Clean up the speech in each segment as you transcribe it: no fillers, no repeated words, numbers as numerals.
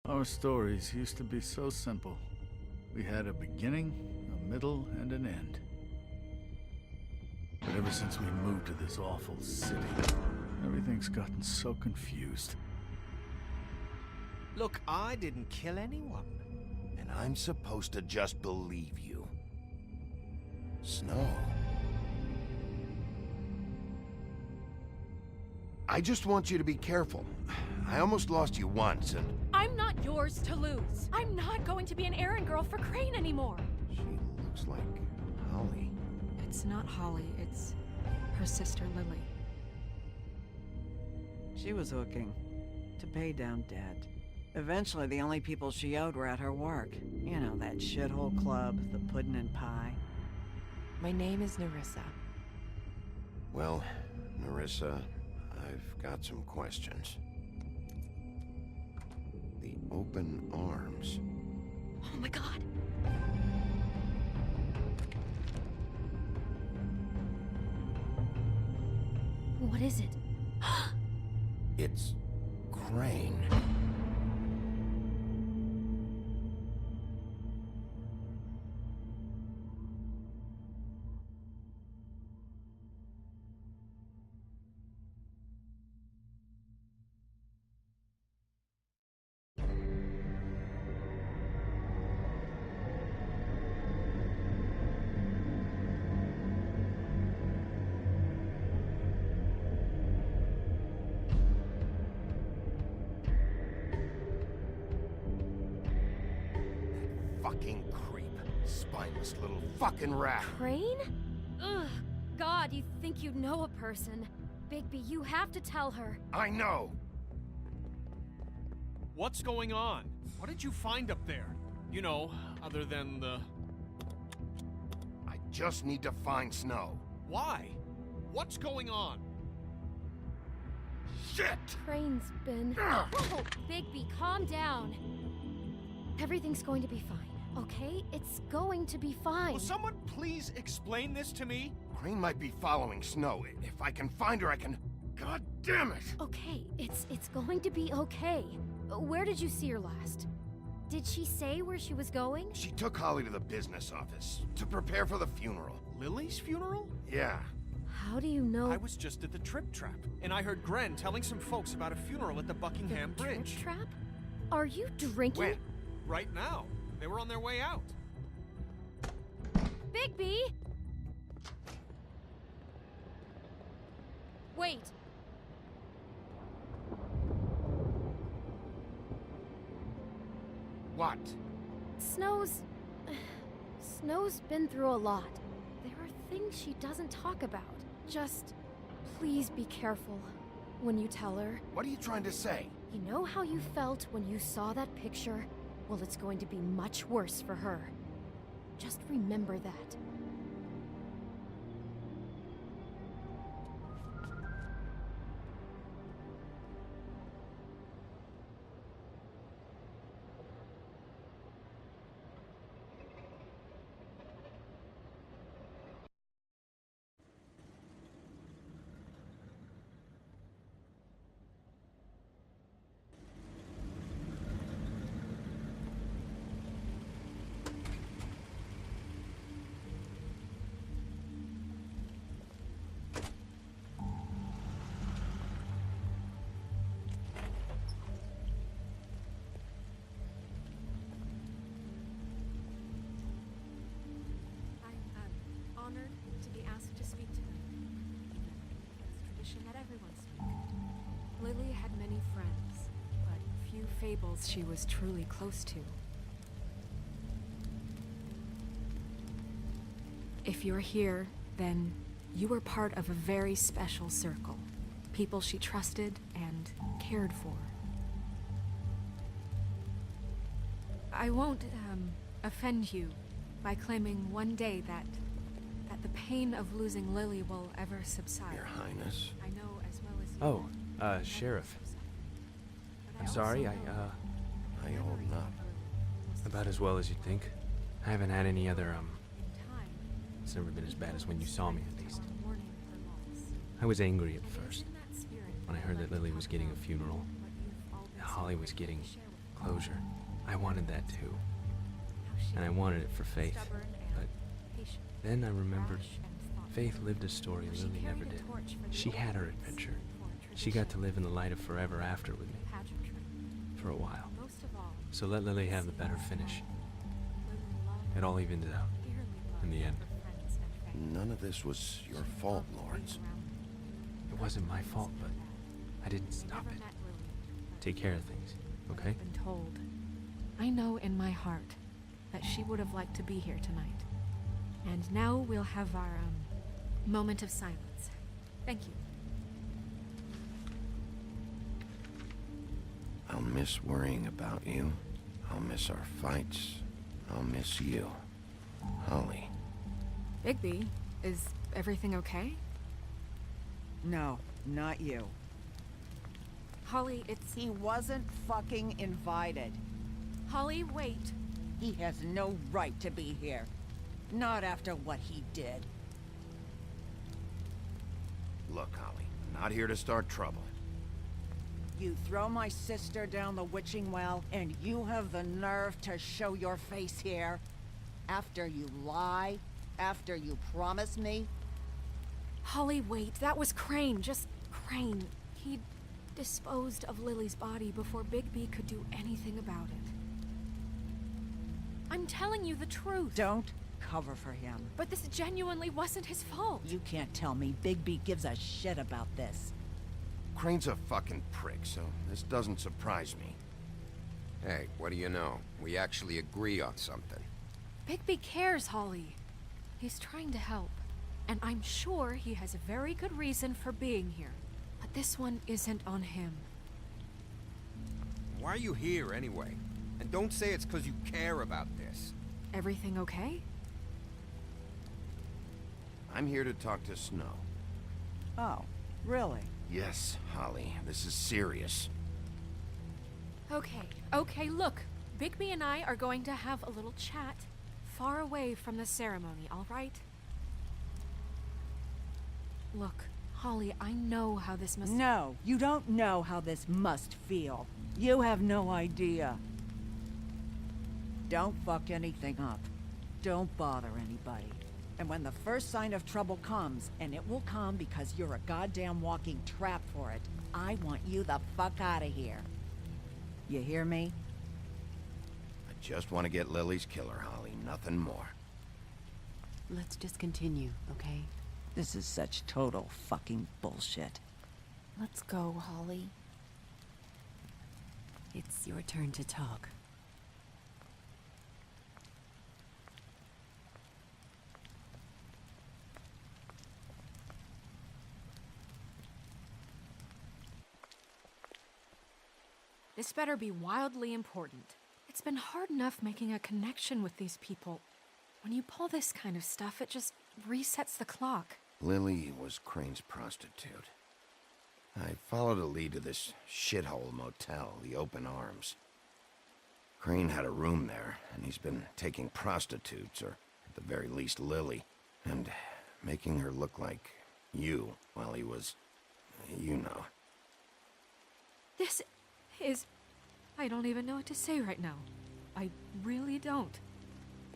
Our stories used to be so simple. We had a beginning, a middle, and an end. But ever since we moved to this awful city, everything's gotten so confused. Look, I didn't kill anyone. And I'm supposed to just believe you. Snow. I just want you to be careful. I almost lost you once, and... I'm not yours to lose. I'm not going to be an errand girl for Crane anymore. She looks like Holly. It's not Holly, it's her sister Lily. She was hooking to pay down debt. Eventually, the only people she owed were at her work. You know, that shithole club, the puddin' and pie. My name is Nerissa. Well, Nerissa, I've got some questions. The open arms. Oh my god! What is it? It's Crane. Fucking creep. Spineless little fucking rat. Crane? Ugh. God, you think you know a person. Bigby, you have to tell her. I know! What's going on? What did you find up there? You know, other than the... I just need to find Snow. Why? What's going on? Shit! Crane's been... Whoa, Bigby, calm down. Everything's going to be fine, okay? It's going to be fine. Will someone please explain this to me? Crane might be following Snow. If I can find her, I can... God damn it! Okay, it's going to be okay. Where did you see her last? Did she say where she was going? She took Holly to the business office to prepare for the funeral. Lily's funeral? Yeah. How do you know? I was just at the Trip Trap, and I heard Gren telling some folks about a funeral at the Buckingham The Bridge. Trip Trap? Are you drinking? When? Right now. They were on their way out. Bigby! Wait. What? Snow's been through a lot. There are things she doesn't talk about. Just please be careful when you tell her. What are you trying to say? You know how you felt when you saw that picture? Well, it's going to be much worse for her. Just remember that. Honored to be asked to speak to them. It's tradition that everyone speak. Lily had many friends, but few fables she was truly close to. If you're here, then you were part of a very special circle. People she trusted and cared for. I won't, offend you by claiming one day that the pain of losing Lily will ever subside. Your Highness. I know as well as you. Sheriff. But I'm I sorry, also know How you holding up? About as well as you'd think. I haven't had any other, in time, it's never been as bad as when you saw me, at least. are mourning her loss. I was angry at And first, in that spirit, when I heard that Lily was getting a funeral. what you've all been Holly was so getting eager to share with closure. I wanted that too. How she And I wanted it for Faith. stubborn But and patient, then I remembered rash and thoughtful. Faith lived a story How she Lily never carried a did. torch for the She had her old ways, adventure. for She got to tradition, live in the light of forever after with me. pageantry. For a while. Most of all, So let Lily have the better finish. Lily loved It all evens out. dearly in the loved end. her friends and family. None of this was your She fault, loved being Lawrence. around them. It wasn't my fault, but I didn't They stop never it. met Lily, but Take care of things, what okay? I've been told. I know in my heart that she would have liked to be here tonight. And now we'll have our moment of silence. Thank you. I'll miss worrying about you. I'll miss our fights. I'll miss you. Holly. Bigby, is everything okay? No, not you. Holly, it's... He wasn't fucking invited. Holly, wait. He has no right to be here. Not after what he did. Look, Holly, I'm not here to start trouble. You throw my sister down the witching well, and you have the nerve to show your face here? After you lie? After you promise me? Holly, wait. That was Crane. Just Crane. He disposed of Lily's body before Bigby could do anything about it. I'm telling you the truth. Don't cover for him. But this genuinely wasn't his fault. You can't tell me Bigby gives a shit about this. Crane's a fucking prick, so this doesn't surprise me. Hey, what do you know? We actually agree on something. Bigby cares, Holly. He's trying to help. And I'm sure he has a very good reason for being here. But this one isn't on him. Why are you here anyway? And don't say it's because you care about this. Everything okay? I'm here to talk to Snow. Oh, really? Yes, Holly, this is serious. Okay, look. Bigby and I are going to have a little chat far away from the ceremony, all right? Look, Holly, I know how this must... No, you don't know how this must feel. You have no idea. Don't fuck anything up. Don't bother anybody. And when the first sign of trouble comes, and it will come because you're a goddamn walking trap for it, I want you the fuck out of here. You hear me? I just want to get Lily's killer, Holly, nothing more. Let's just continue, okay? This is such total fucking bullshit. Let's go, Holly. It's your turn to talk. This better be wildly important. It's been hard enough making a connection with these people. When you pull this kind of stuff, it just resets the clock. Lily was Crane's prostitute. I followed a lead to this shithole motel, the Open Arms. Crane had a room there, and he's been taking prostitutes, or at the very least Lily, and making her look like you while he was, you know. This is... I don't even know what to say right now. I really don't.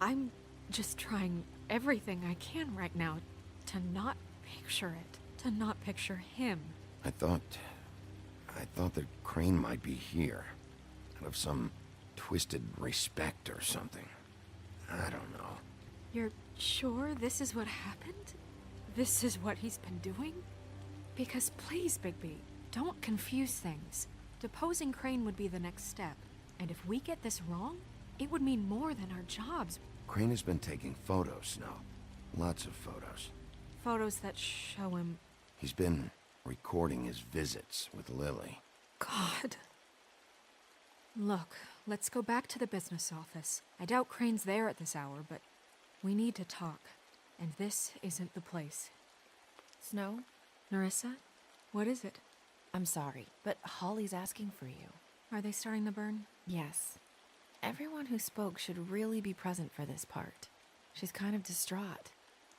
I'm just trying everything I can right now to not picture it. To not picture him. I thought that Crane might be here, out of some twisted respect or something. I don't know. You're sure this is what happened? This is what he's been doing? Because please, Bigby, don't confuse things. Deposing Crane would be the next step. And if we get this wrong, it would mean more than our jobs. Crane has been taking photos, Snow. Lots of photos. Photos that show him... He's been recording his visits with Lily. God. Look, let's go back to the business office. I doubt Crane's there at this hour, but we need to talk. And this isn't the place. Snow? Nerissa? What is it? I'm sorry, but Holly's asking for you. Are they starting the burn? Yes. Everyone who spoke should really be present for this part. She's kind of distraught.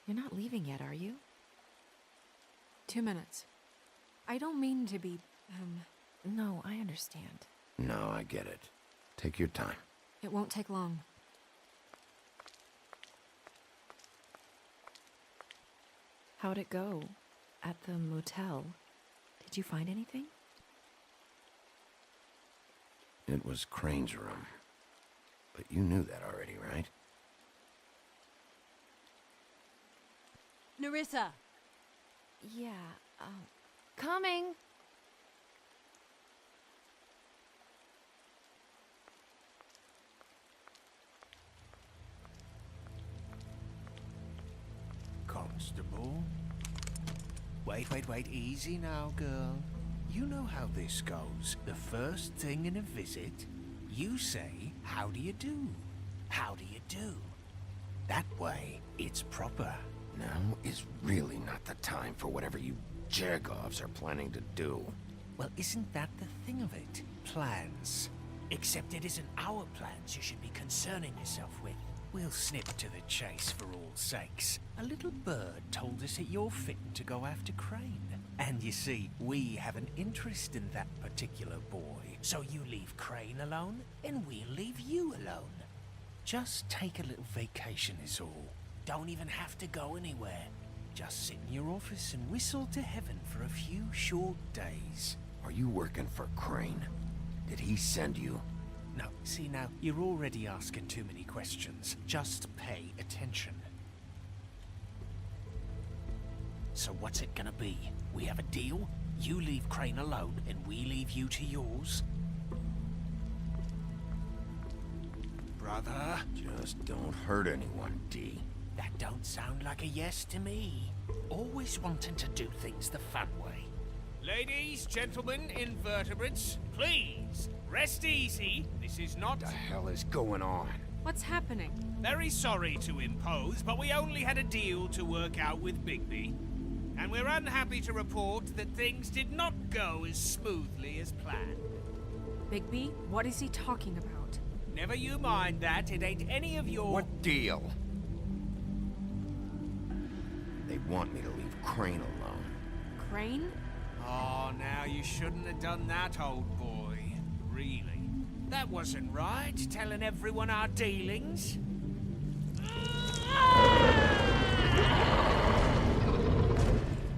You're not leaving yet, are you? 2 minutes. I don't mean to be, No, I understand. No, I get it. Take your time. It won't take long. How'd it go? At the motel? Did you find anything? It was Crane's room. But you knew that already, right? Nerissa! Yeah, coming! Constable? Wait, easy now, girl. You know how this goes. The first thing in a visit, you say, how do you do? How do you do? That way, it's proper. Now is really not the time for whatever you Jergovs are planning to do. Well, isn't that the thing of it? Plans. Except it isn't our plans you should be concerning yourself with. We'll snip to the chase for all sakes. A little bird told us that you're fitting to go after Crane. And you see, we have an interest in that particular boy. So you leave Crane alone, and we'll leave you alone. Just take a little vacation is all. Don't even have to go anywhere. Just sit in your office and whistle to heaven for a few short days. Are you working for Crane? Did he send you? No, see now, you're already asking too many questions. Just pay attention. So what's it gonna be? We have a deal? You leave Crane alone, and we leave you to yours? Brother? Just don't hurt anyone, D. That don't sound like a yes to me. Always wanting to do things the fun way. Ladies, gentlemen, invertebrates, please, rest easy. This is not... What the hell is going on? What's happening? Very sorry to impose, but we only had a deal to work out with Bigby. And we're unhappy to report that things did not go as smoothly as planned. Bigby, what is he talking about? Never you mind that, it ain't any of your... What deal? They want me to leave Crane alone. Crane? Oh, now you shouldn't have done that, old boy. Really. That wasn't right, telling everyone our dealings.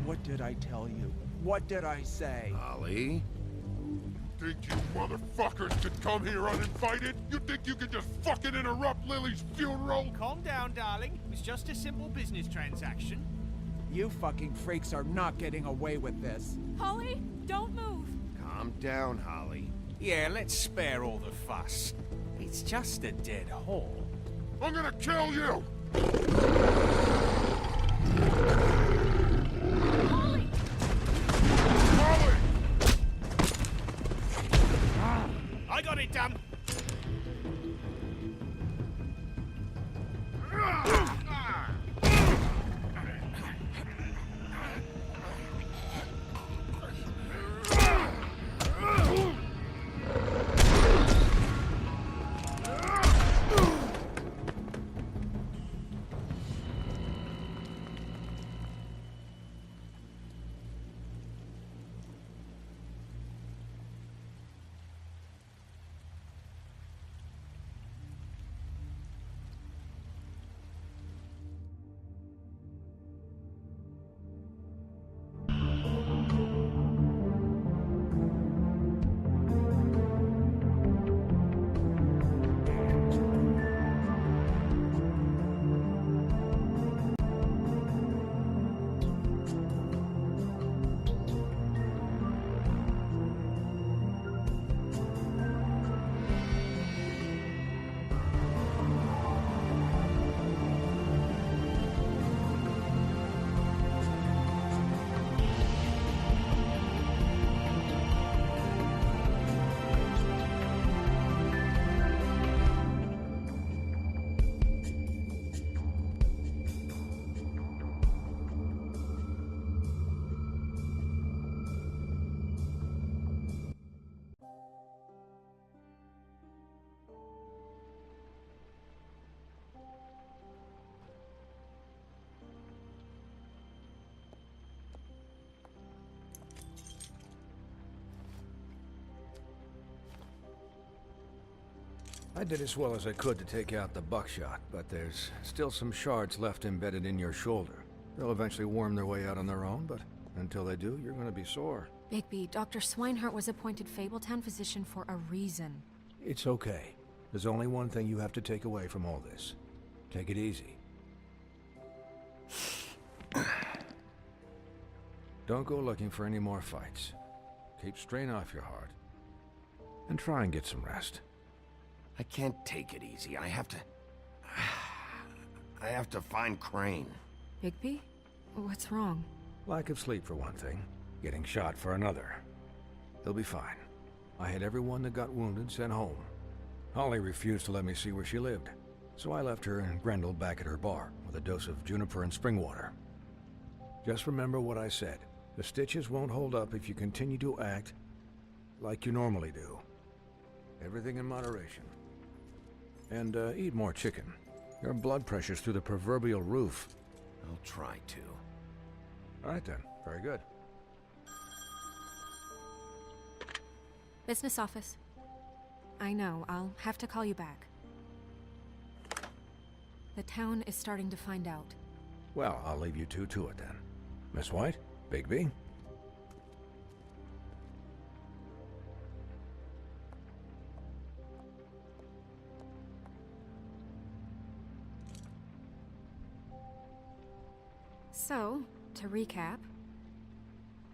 What did I tell you? What did I say? Ollie? Think you motherfuckers could come here uninvited? You think you can just fucking interrupt Lily's funeral? Calm down, darling. It was just a simple business transaction. You fucking freaks are not getting away with this. Holly, don't move. Calm down, Holly. Yeah, let's spare all the fuss. It's just a dead hole. I'm gonna kill you! Holly! Holly! I got it, damn. I did as well as I could to take out the buckshot, but there's still some shards left embedded in your shoulder. They'll eventually worm their way out on their own, but until they do, you're gonna be sore. Bigby, Dr. Swinehart was appointed Fabletown physician for a reason. It's okay. There's only one thing you have to take away from all this. Take it easy. Don't go looking for any more fights. Keep strain off your heart. And try and get some rest. I can't take it easy. I have to find Crane. Bigby? What's wrong? Lack of sleep for one thing. Getting shot for another. He'll be fine. I had everyone that got wounded sent home. Holly refused to let me see where she lived, so I left her and Grendel back at her bar with a dose of juniper and spring water. Just remember what I said. The stitches won't hold up if you continue to act like you normally do. Everything in moderation. And eat more chicken. Your blood pressure's through the proverbial roof. I'll try to. All right then. Very good. Business office. I know, I'll have to call you back. The town is starting to find out. Well, I'll leave you two to it then. Miss White? Bigby? So, to recap...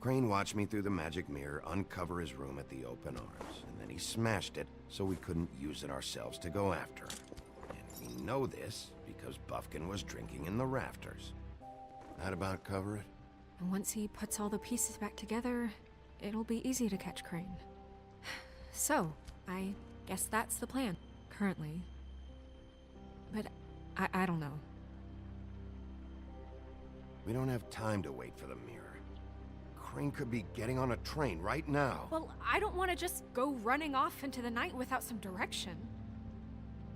Crane watched me through the magic mirror uncover his room at the open arms, and then he smashed it so we couldn't use it ourselves to go after him. And we know this because Buffkin was drinking in the rafters. That about cover it? And once he puts all the pieces back together, it'll be easy to catch Crane. So, I guess that's the plan, currently. But I don't know. We don't have time to wait for the mirror. Crane could be getting on a train right now. Well, I don't want to just go running off into the night without some direction.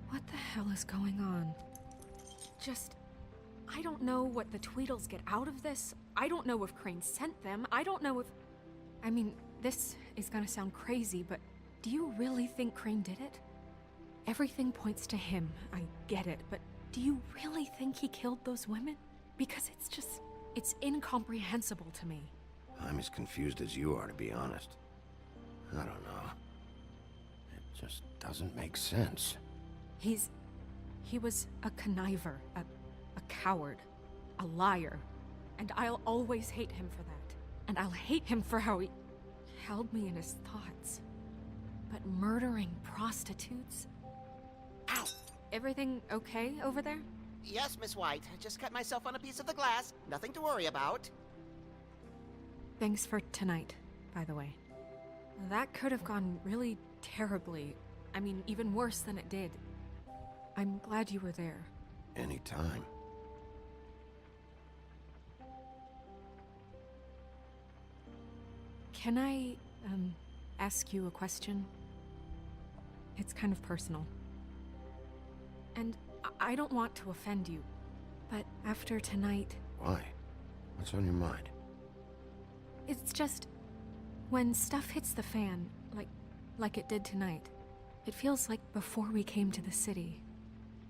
What the hell is going on? I don't know what the Tweedles get out of this. I don't know if Crane sent them. I don't know if... I mean, this is gonna sound crazy, but do you really think Crane did it? Everything points to him, I get it, but do you really think he killed those women? Because it's incomprehensible to me. I'm as confused as you are, to be honest. I don't know. It just doesn't make sense. He was a conniver, a coward, a liar, and I'll always hate him for that. And I'll hate him for how he held me in his thoughts. But murdering prostitutes? Ow! Everything okay over there? Yes, Miss White. I just cut myself on a piece of the glass. Nothing to worry about. Thanks for tonight, by the way. That could have gone really terribly. I mean, even worse than it did. I'm glad you were there. Anytime. Can I, ask you a question? It's kind of personal. And I don't want to offend you, but after tonight... Why? What's on your mind? It's just... when stuff hits the fan, like it did tonight, it feels like before we came to the city.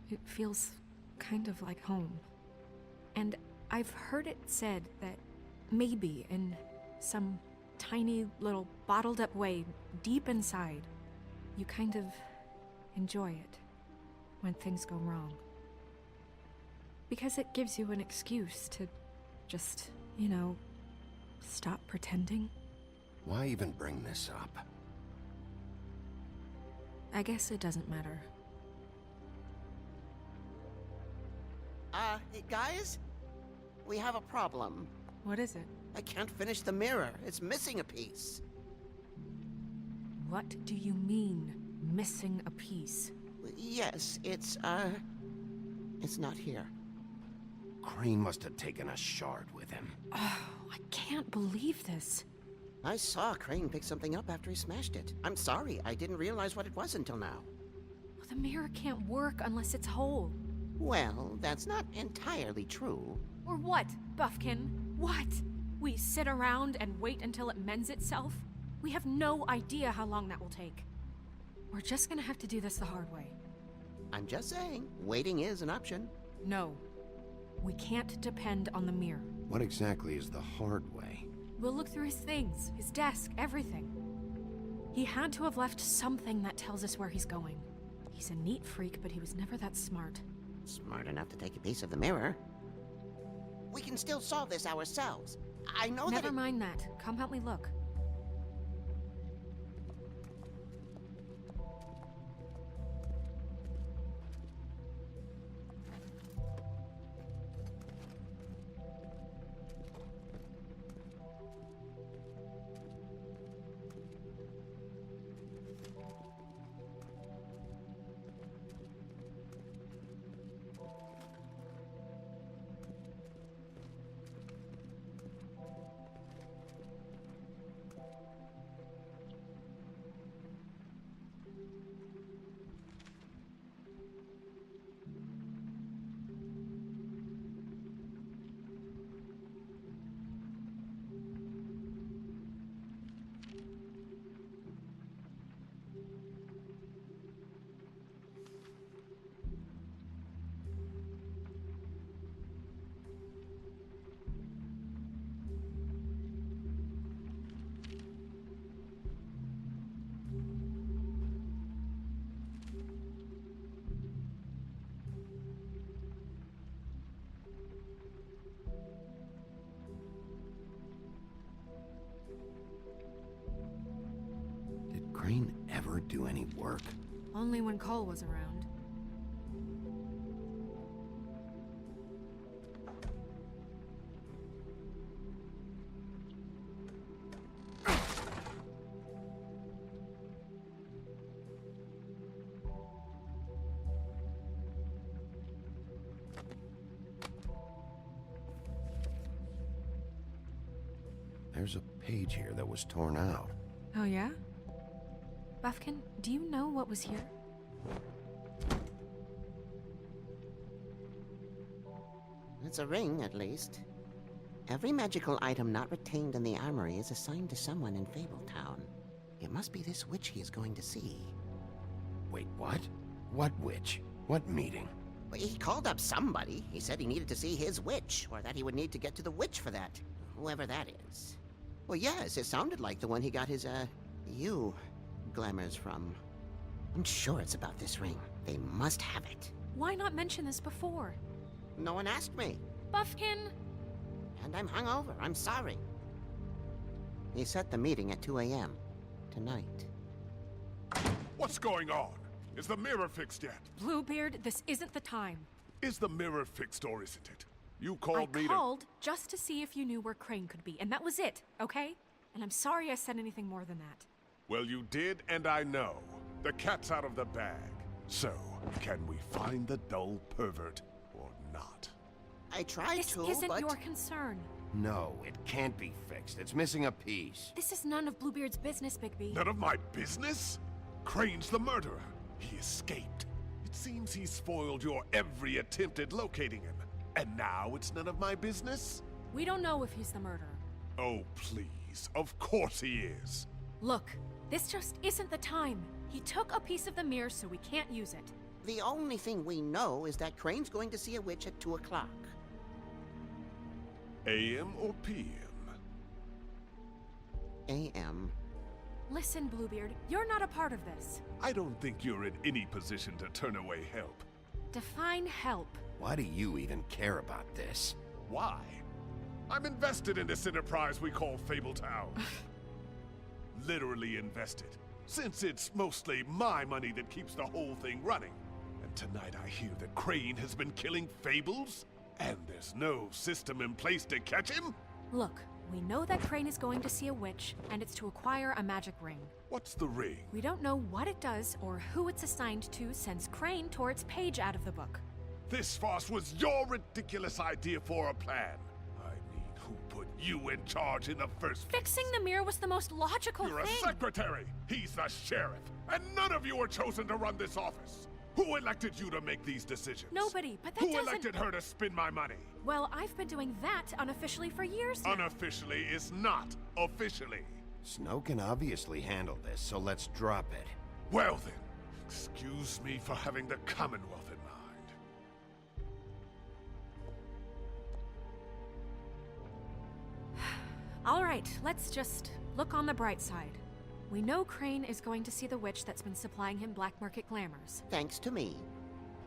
It feels kind of like home. And I've heard it said that maybe in some tiny little bottled up way deep inside, you kind of enjoy it when things go wrong. Because it gives you an excuse to just, you know, stop pretending. Why even bring this up? I guess it doesn't matter. Hey, guys? We have a problem. What is it? I can't finish the mirror. It's missing a piece. What do you mean, missing a piece? Yes, it's not here. Crane must have taken a shard with him. Oh, I can't believe this. I saw Crane pick something up after he smashed it. I'm sorry, I didn't realize what it was until now. Well, the mirror can't work unless it's whole. Well, that's not entirely true. Or what, Buffkin? What? We sit around and wait until it mends itself? We have no idea how long that will take. We're just gonna have to do this the hard way. I'm just saying, waiting is an option. No. We can't depend on the mirror. What exactly is the hard way? We'll look through his things, his desk, everything. He had to have left something that tells us where he's going. He's a neat freak, but he was never that smart. Smart enough to take a piece of the mirror. We can still solve this ourselves. I know that. Never mind that. Come help me look. Crane ever do any work? Only when Cole was around. There's a page here that was torn out. Oh, yeah? Buffkin, do you know what was here? It's a ring, at least. Every magical item not retained in the armory is assigned to someone in Fabletown. It must be this witch he is going to see. Wait, what? What witch? What meeting? Well, he called up somebody. He said he needed to see his witch, or that he would need to get to the witch for that. Whoever that is. Well, yes, it sounded like the one he got his, glamours from. I'm sure it's about this ring. They must have it. Why not mention this before? No one asked me. Buffkin! And I'm hungover. I'm sorry. He set the meeting at 2 a.m. tonight. What's going on? Is the mirror fixed yet? Bluebeard, this isn't the time. Is the mirror fixed or isn't it? You called me I called just to see if you knew where Crane could be, and that was it, okay? And I'm sorry I said anything more than that. Well, you did, and I know. The cat's out of the bag. So, can we find the dull pervert or not? I tried this to, isn't but... your concern. No, it can't be fixed. It's missing a piece. This is none of Bluebeard's business, Bigby. None of my business? Crane's the murderer. He escaped. It seems he spoiled your every attempt at locating him. And now it's none of my business? We don't know if he's the murderer. Oh, please. Of course he is. Look, this just isn't the time. He took a piece of the mirror, so we can't use it. The only thing we know is that Crane's going to see a witch at 2 o'clock. AM or PM? AM. Listen, Bluebeard, you're not a part of this. I don't think you're in any position to turn away help. Define help. Why do you even care about this? Why? I'm invested in this enterprise we call Fabletown. Literally invested, since it's mostly my money that keeps the whole thing running. And tonight I hear that Crane has been killing fables, and there's no system in place to catch him? Look, we know that Crane is going to see a witch, and it's to acquire a magic ring. What's the ring? We don't know what it does or who it's assigned to since Crane tore its page out of the book. This farce was your ridiculous idea for a plan. I mean, who put you in charge in the first place? Fixing the mirror was the most logical You're thing. a secretary! He's the sheriff! And none of you were chosen to run this office! Who elected you to make these decisions? Nobody, but that Who doesn't... elected her to spend my money? Well, I've been doing that unofficially for years now. Unofficially is not officially. Snow can obviously handle this, so let's drop it. Well then, Excuse me for having the Commonwealth in mind. All right, let's just look on the bright side. We know Crane is going to see the witch that's been supplying him black market glamours. Thanks to me.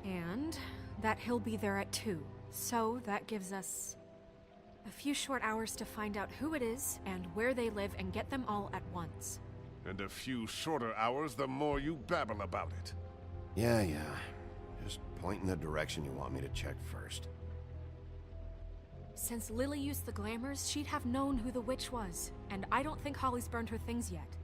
And that he'll be there at 2. So that gives us a few short hours to find out who it is and where they live and get them all at once. And a few shorter hours the more you babble about it. Yeah. Just point in the direction you want me to check first. Since Lily used the glamours, she'd have known who the witch was. And I don't think Holly's burned her things yet.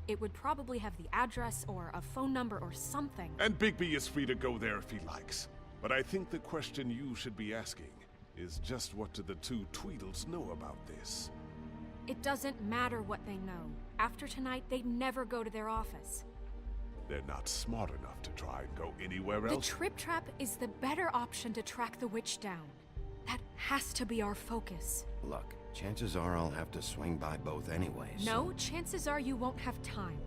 It would probably have the address or a phone number or something. And Bigby is free to go there if he likes. But I think the question you should be asking is just what do the two Tweedles know about this? It doesn't matter what they know. After tonight, they'd never go to their office. They're not smart enough to try and go anywhere else. The Trip Trap is the better option to track the witch down. That has to be our focus. Look, chances are I'll have to swing by both anyways. No, chances are you won't have time.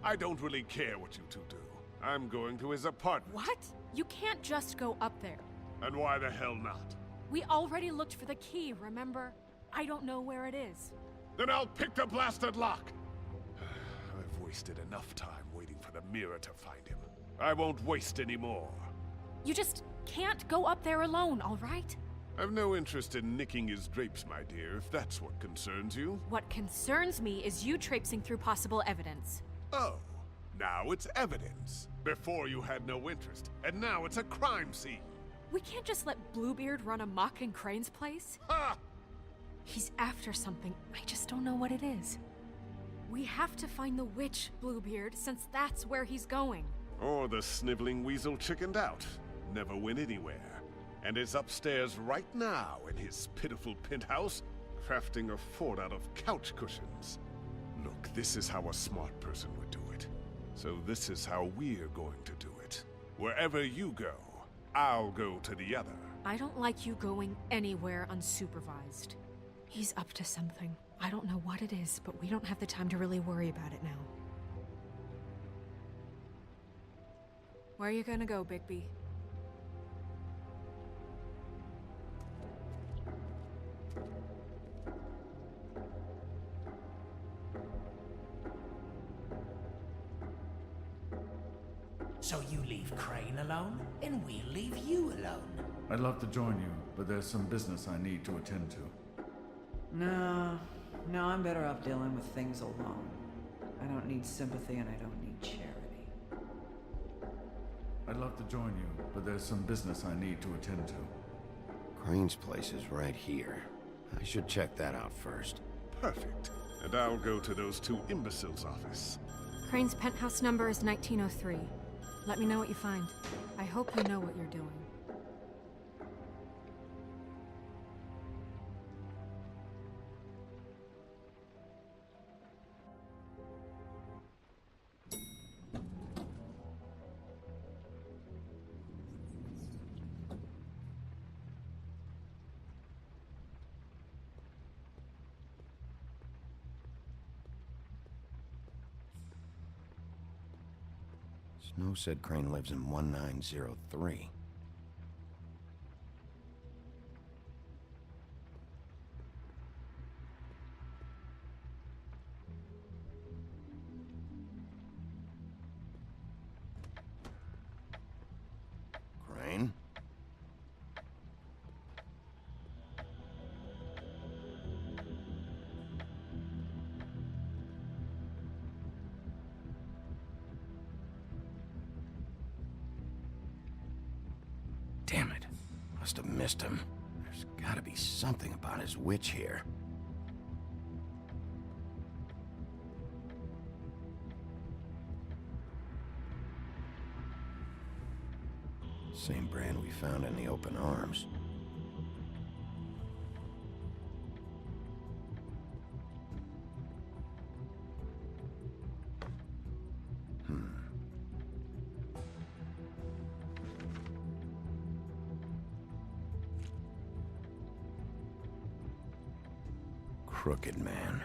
I don't really care what you two do. I'm going to his apartment. What? You can't just go up there. And why the hell not? We already looked for the key, remember? I don't know where it is. Then I'll pick the blasted lock! I've wasted enough time waiting for the mirror to find him. I won't waste any more. You just can't go up there alone, all right? I've no interest in nicking his drapes, my dear, if that's what concerns you. What concerns me is you traipsing through possible evidence. Oh, now it's evidence. Before you had no interest, and now it's a crime scene. We can't just let Bluebeard run amok in Crane's place. Ha! He's after something. I just don't know what it is. We have to find the witch, Bluebeard, since that's where he's going. Or the sniveling weasel chickened out. Never went anywhere. And is upstairs right now in his pitiful penthouse, crafting a fort out of couch cushions. Look, this is how a smart person would do it. So this is how we're going to do it. Wherever you go, I'll go to the other. I don't like you going anywhere unsupervised. He's up to something. I don't know what it is, but we don't have the time to really worry about it now. Where are you gonna go, Bigby? So you leave Crane alone, and we'll leave you alone. I'd love to join you, but there's some business I need to attend to. No, I'm better off dealing with things alone. I don't need sympathy and I don't need charity. I'd love to join you, but there's some business I need to attend to. Crane's place is right here. I should check that out first. Perfect. And I'll go to those two imbeciles' office. Crane's penthouse number is 1903. Let me know what you find. I hope you know what you're doing. Snow said Crane lives in 1903. Crane? Damn it. Must have missed him. There's gotta be something about his witch here. Same brand we found in the open arms. Crooked man.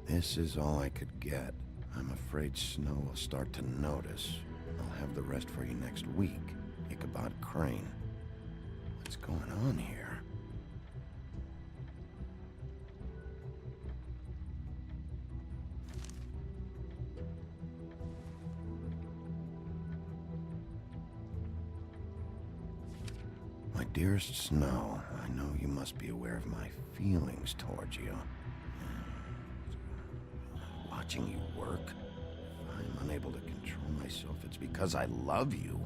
This is all I could get. I'm afraid Snow will start to notice. I'll have have the rest for you next week. Ichabod Crane. What's going on here? My dearest Snow, I know you must be aware of my feelings towards you. Watching you work, if I'm unable to control myself, it's because I love you.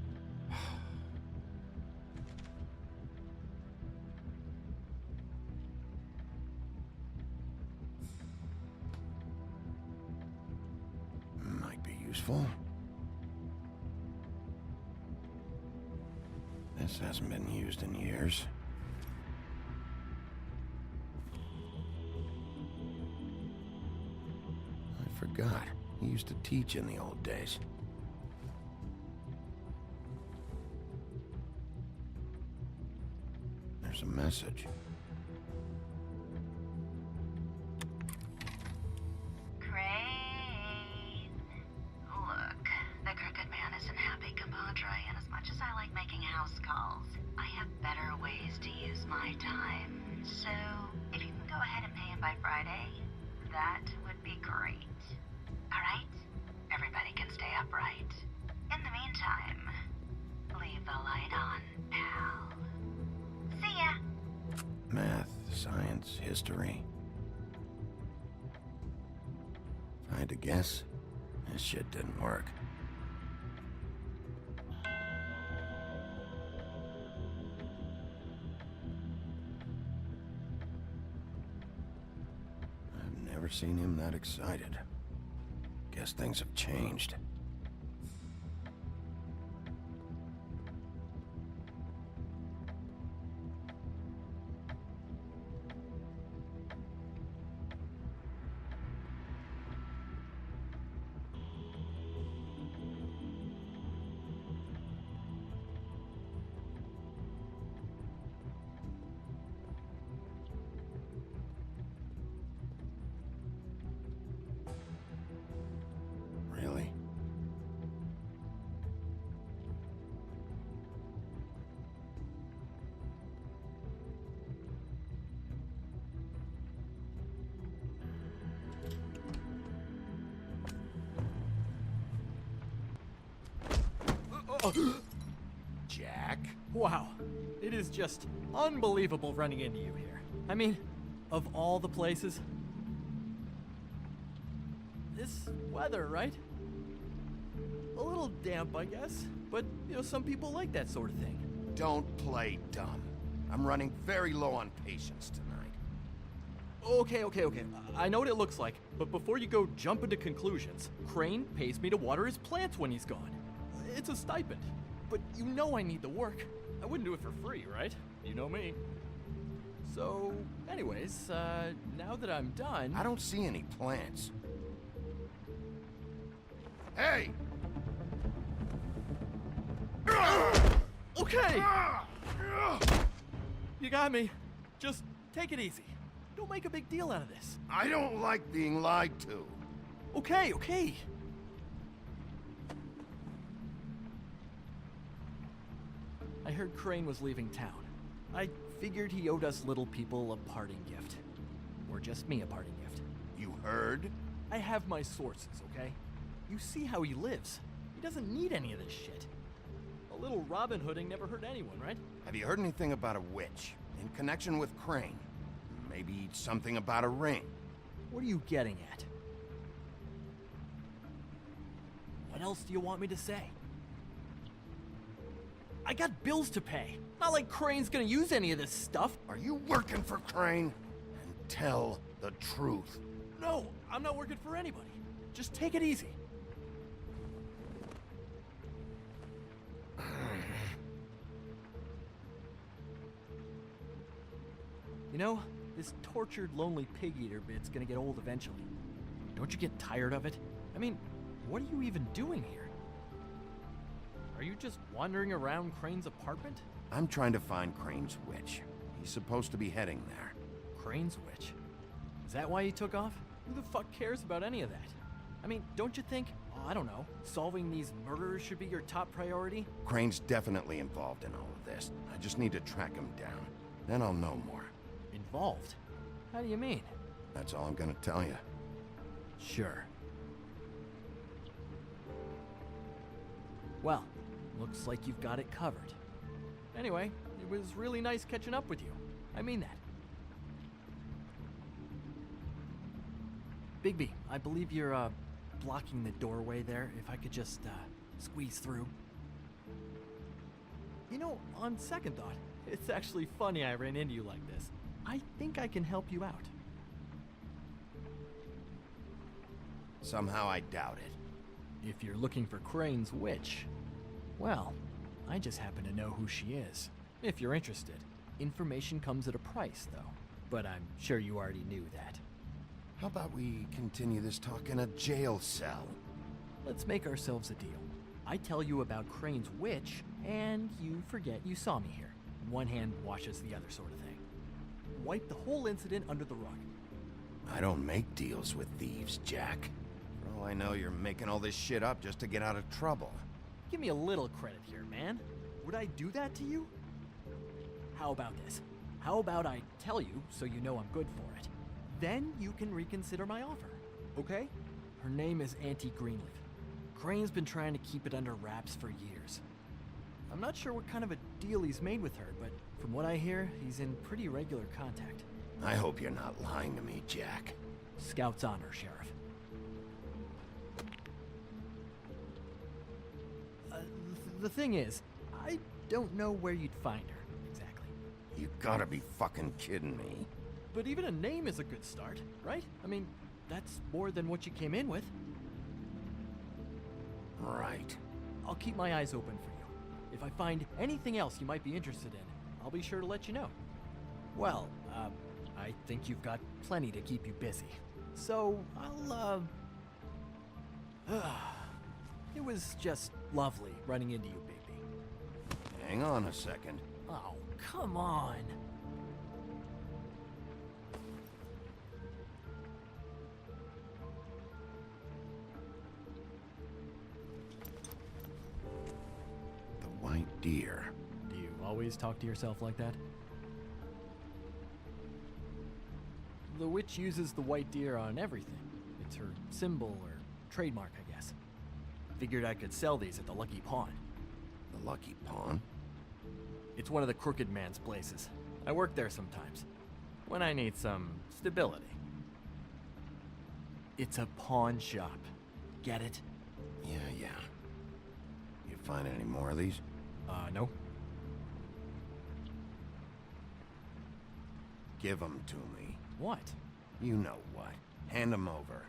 Might be useful. This hasn't been used in years. I forgot. He used to teach in the old days. There's a message. Crane. Look, the Crooked Man isn't happy, compadre, and as much as I like making house calls, I have better ways to use my time. So, if you can go ahead and pay him by Friday, that would be great. Alright? Everybody can stay upright. In the meantime, leave the light on, pal. See ya! Math, science, history. If I had to guess, this shit didn't work. I've never seen him that excited. Guess things have changed. Really? Jack? Wow. It is just unbelievable running into you here. I mean, of all the places. This weather, right? A little damp, I guess. But, you know, some people like that sort of thing. Don't play dumb. I'm running very low on patience tonight. Okay. I know what it looks like, but before you go jump into conclusions, Crane pays me to water his plants when he's gone. It's a stipend. But you know I need the work. I wouldn't do it for free, right? You know me. So, anyways, now that I'm done... I don't see any plants. Hey! Okay! You got me. Just take it easy. Don't make a big deal out of this. I don't like being lied to. Okay. I heard Crane was leaving town. I figured he owed us little people a parting gift. Or just me a parting gift. You heard? I have my sources, okay? You see how he lives. He doesn't need any of this shit. A little Robin Hooding never hurt anyone, right? Have you heard anything about a witch in connection with Crane? Maybe something about a ring. What are you getting at? What else do you want me to say? I got bills to pay. Not like Crane's gonna use any of this stuff. Are you working for Crane? And tell the truth. No, I'm not working for anybody. Just take it easy. You know, this tortured, lonely pig-eater bit's gonna get old eventually. Don't you get tired of it? I mean, what are you even doing here? Are you just wandering around Crane's apartment? I'm trying to find Crane's witch. He's supposed to be heading there. Crane's witch? Is that why you took off? Who the fuck cares about any of that? I mean, don't you think, I don't know, solving these murders should be your top priority? Crane's definitely involved in all of this. I just need to track him down. Then I'll know more. Involved? How do you mean? That's all I'm gonna tell you. Sure. Well, looks like you've got it covered. Anyway, it was really nice catching up with you. I mean that. Bigby, I believe you're, blocking the doorway there. If I could just, squeeze through. You know, on second thought, it's actually funny I ran into you like this. I think I can help you out. Somehow I doubt it. If you're looking for Crane's witch, well, I just happen to know who she is. If you're interested. Information comes at a price, though. But I'm sure you already knew that. How about we continue this talk in a jail cell? Let's make ourselves a deal. I tell you about Crane's witch, and you forget you saw me here. One hand washes the other sort of thing. Wipe the whole incident under the rug. I don't make deals with thieves, Jack. For all I know, you're making all this shit up just to get out of trouble. Give me a little credit here, man. Would I do that to you? How about this? How about I tell you so you know I'm good for it? Then you can reconsider my offer, okay? Her name is Auntie Greenleaf. Crane's been trying to keep it under wraps for years. I'm not sure what kind of a deal he's made with her, but from what I hear, he's in pretty regular contact. I hope you're not lying to me, Jack. Scout's honor, Sheriff. The thing is, I don't know where you'd find her, exactly. You gotta be fucking kidding me. But even a name is a good start, right? I mean, that's more than what you came in with. Right. I'll keep my eyes open for you. If I find anything else you might be interested in, I'll be sure to let you know. Well, I think you've got plenty to keep you busy. So, it was just lovely running into you, Bigby. Hang on a second. Oh, come on. The white deer. Do you always talk to yourself like that? The witch uses the white deer on everything. It's her symbol or trademark, I guess. Figured I could sell these at the Lucky Pawn. The Lucky Pawn? It's one of the crooked man's places. I work there sometimes, when I need some stability. It's a pawn shop. Get it? Yeah. You find any more of these? No. Give them to me. What? You know what. Hand them over.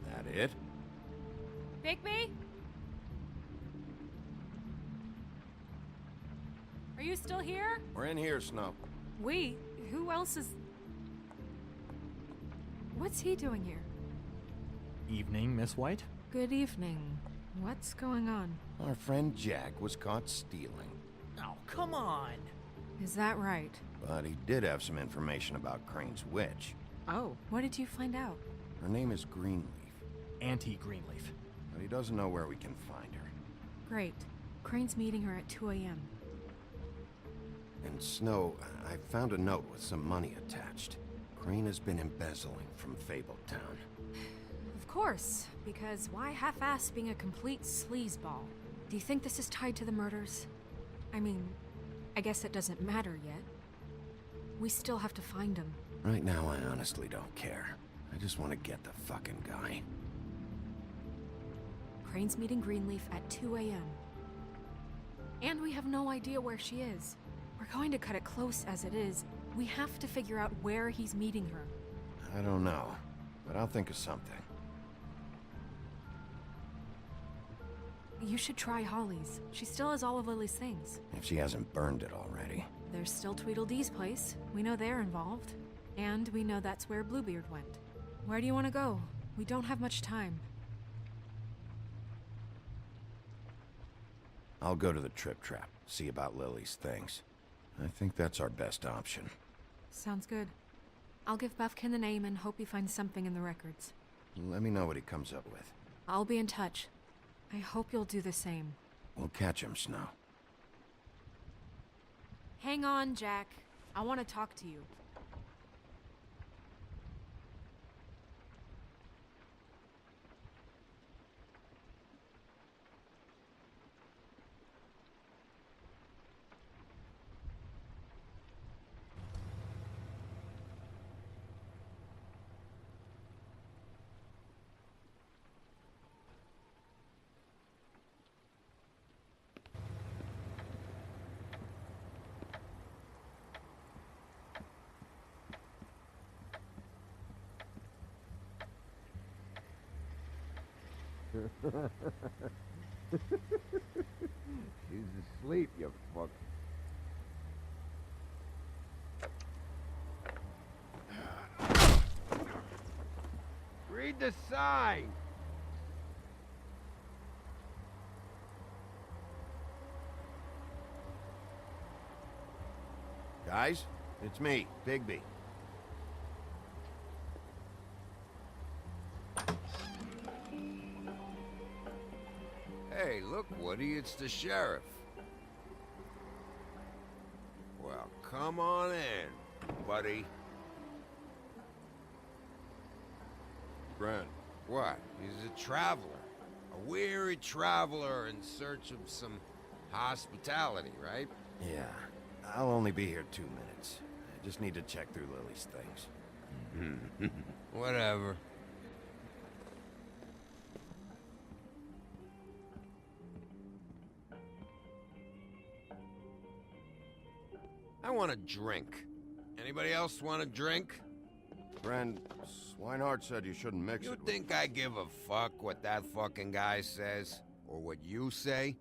That it? Bigby? Are you still here? We're in here, Snow. We? Who else is... What's he doing here? Evening, Miss White? Good evening. What's going on? Our friend Jack was caught stealing. Oh, come on! Is that right? But he did have some information about Crane's witch. Oh, what did you find out? Her name is Greenleaf. Auntie Greenleaf. But he doesn't know where we can find her. Great. Crane's meeting her at 2 a.m. And Snow, I found a note with some money attached. Crane has been embezzling from Fabletown. Of course, because why half-ass being a complete sleazeball? Do you think this is tied to the murders? I mean, I guess it doesn't matter yet. We still have to find him. Right now, I honestly don't care. I just want to get the fucking guy. Crane's meeting Greenleaf at 2 a.m. And we have no idea where she is. We're going to cut it close as it is. We have to figure out where he's meeting her. I don't know, but I'll think of something. You should try Holly's. She still has all of Lily's things. If she hasn't burned it already. There's still Tweedledee's place. We know they're involved. And we know that's where Bluebeard went. Where do you want to go? We don't have much time. I'll go to the Trip Trap, see about Lily's things. I think that's our best option. Sounds good. I'll give Buffkin the name and hope he finds something in the records. Let me know what he comes up with. I'll be in touch. I hope you'll do the same. We'll catch him, Snow. Hang on, Jack. I want to talk to you. She's asleep, you fuck. Read the sign! Guys, it's me, Bigby. Hey, look, Woody, it's the sheriff. Well, come on in, buddy. Grant. What? He's a traveler. A weary traveler in search of some hospitality, right? Yeah, I'll only be here 2 minutes. I just need to check through Lily's things. Whatever. I want a drink. Anybody else want a drink? Friend, Swinehart said you shouldn't mix You it. think I give a fuck what that fucking guy says? Or what you say?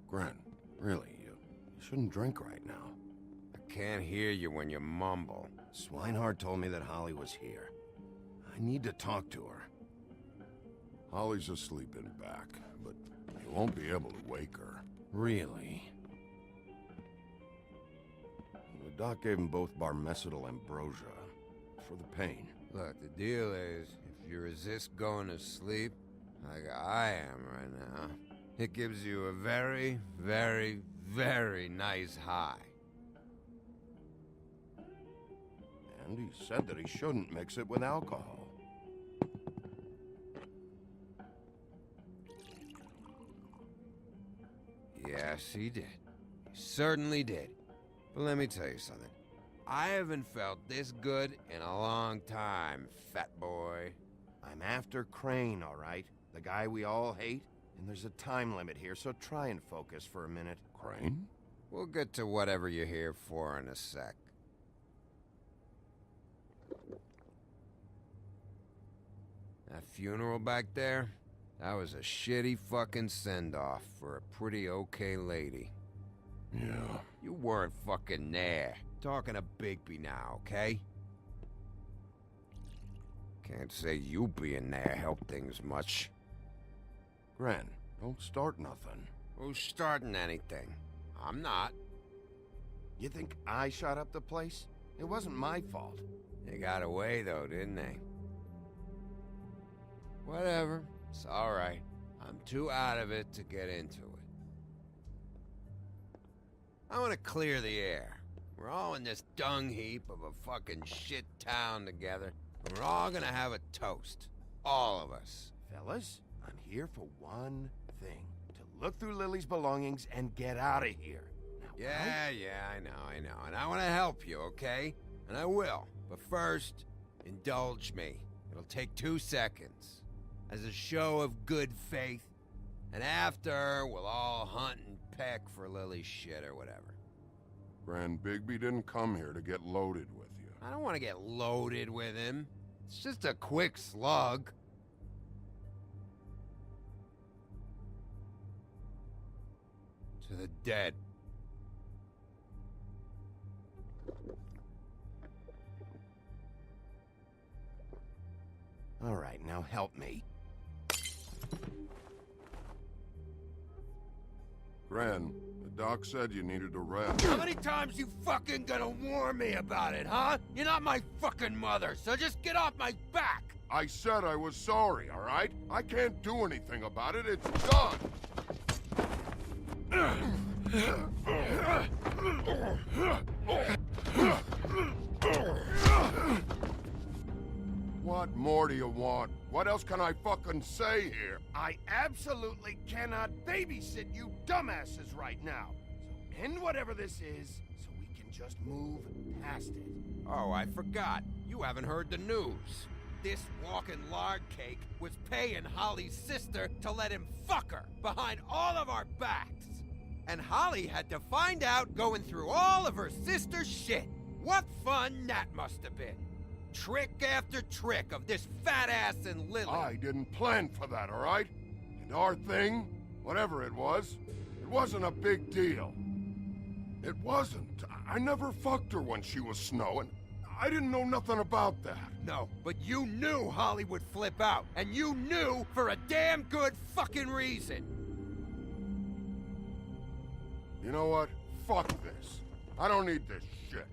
Grant, really, you shouldn't drink right now. I can't hear you when you mumble. Swinehart told me that Holly was here. I need to talk to her. Holly's asleep in back, but you won't be able to wake her. Really? The doc gave them both barmecidal ambrosia for the pain. Look, the deal is, if you resist going to sleep, like I am right now, it gives you a very, very, very nice high. And he said that he shouldn't mix it with alcohol. Yes, he did. He certainly did. But let me tell you something. I haven't felt this good in a long time, fat boy. I'm after Crane, all right? The guy we all hate? And there's a time limit here, so try and focus for a minute. Crane? We'll get to whatever you're here for in a sec. That funeral back there? That was a shitty fucking send-off for a pretty okay lady. Yeah. You weren't fucking there. Talking to Bigby now, okay? Can't say you being there helped things much. Gren, don't start nothing. Who's starting anything? I'm not. You think I shot up the place? It wasn't my fault. They got away though, didn't they? Whatever. It's alright. I'm too out of it to get into it. I want to clear the air. We're all in this dung heap of a fucking shit town together, and we're all gonna have a toast. All of us. Fellas, I'm here for one thing. To look through Lily's belongings and get out of here. Now, Yeah, I know. And I want to help you, okay? And I will. But first, indulge me. It'll take 2 seconds. As a show of good faith. And after, we'll all hunt and peck for Lily's shit or whatever. Grand Bigby didn't come here to get loaded with you. I don't want to get loaded with him. It's just a quick slug. To the dead. All right, now help me. Gran, the Doc said you needed a rest. How many times you fucking gonna warn me about it, huh? You're not my fucking mother, so just get off my back! I said I was sorry, all right? I can't do anything about it. It's done. What more do you want? What else can I fucking say here? I absolutely cannot babysit you dumbasses right now. So end whatever this is, so we can just move past it. Oh, I forgot. You haven't heard the news. This walking lard cake was paying Holly's sister to let him fuck her behind all of our backs. And Holly had to find out going through all of her sister's shit. What fun that must have been. Trick after trick of this fat ass and Lily. I didn't plan for that, all right? And our thing, whatever it wasn't a big deal. It wasn't. I never fucked her when she was snowing. I didn't know nothing about that. No, but you knew Holly would flip out. And you knew for a damn good fucking reason. You know what? Fuck this. I don't need this shit.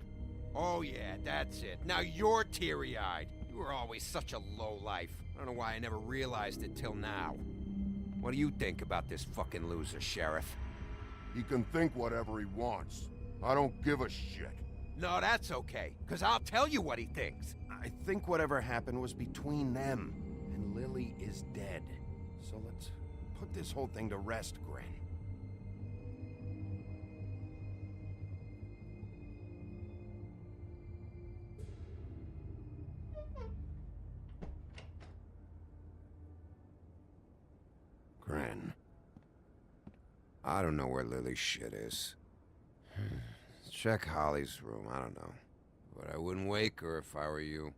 Oh yeah, that's it. Now you're teary-eyed. You were always such a lowlife. I don't know why I never realized it till now. What do you think about this fucking loser, Sheriff? He can think whatever he wants. I don't give a shit. No, that's okay, because I'll tell you what he thinks. I think whatever happened was between them, and Lily is dead. So let's put this whole thing to rest, Gren. Gren. I don't know where Lily's shit is. Check Holly's room, I don't know. But I wouldn't wake her if I were you.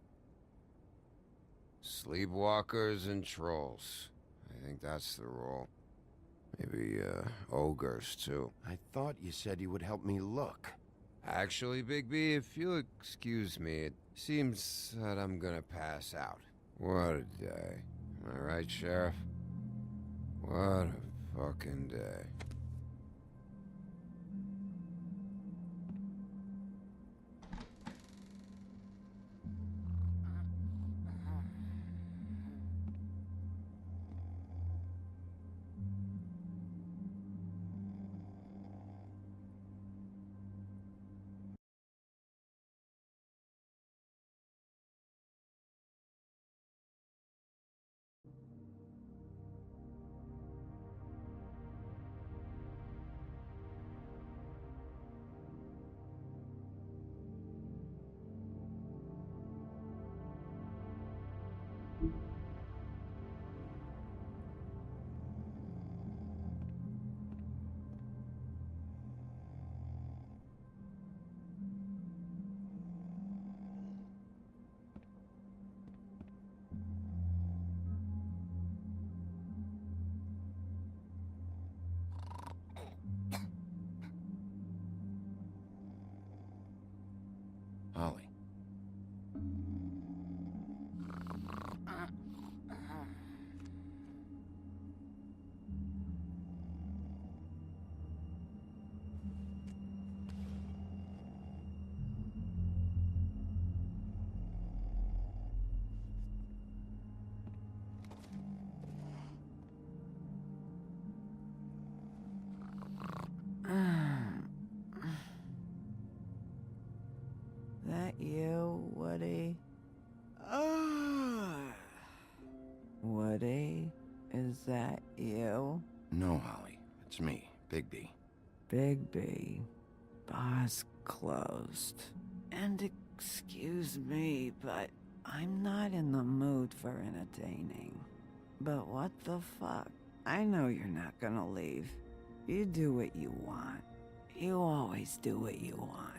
Sleepwalkers and trolls. I think that's the rule. Maybe, ogres, too. I thought you said you would help me look. Actually, Bigby, if you'll excuse me, it seems that I'm gonna pass out. What a day. Am I right, Sheriff? What a fucking day. Holly. That you, Woody? Woody, is that you? No, Holly. It's me, Bigby. Bigby. Bar's closed. And excuse me, but I'm not in the mood for entertaining. But what the fuck? I know you're not gonna leave. You do what you want. You always do what you want.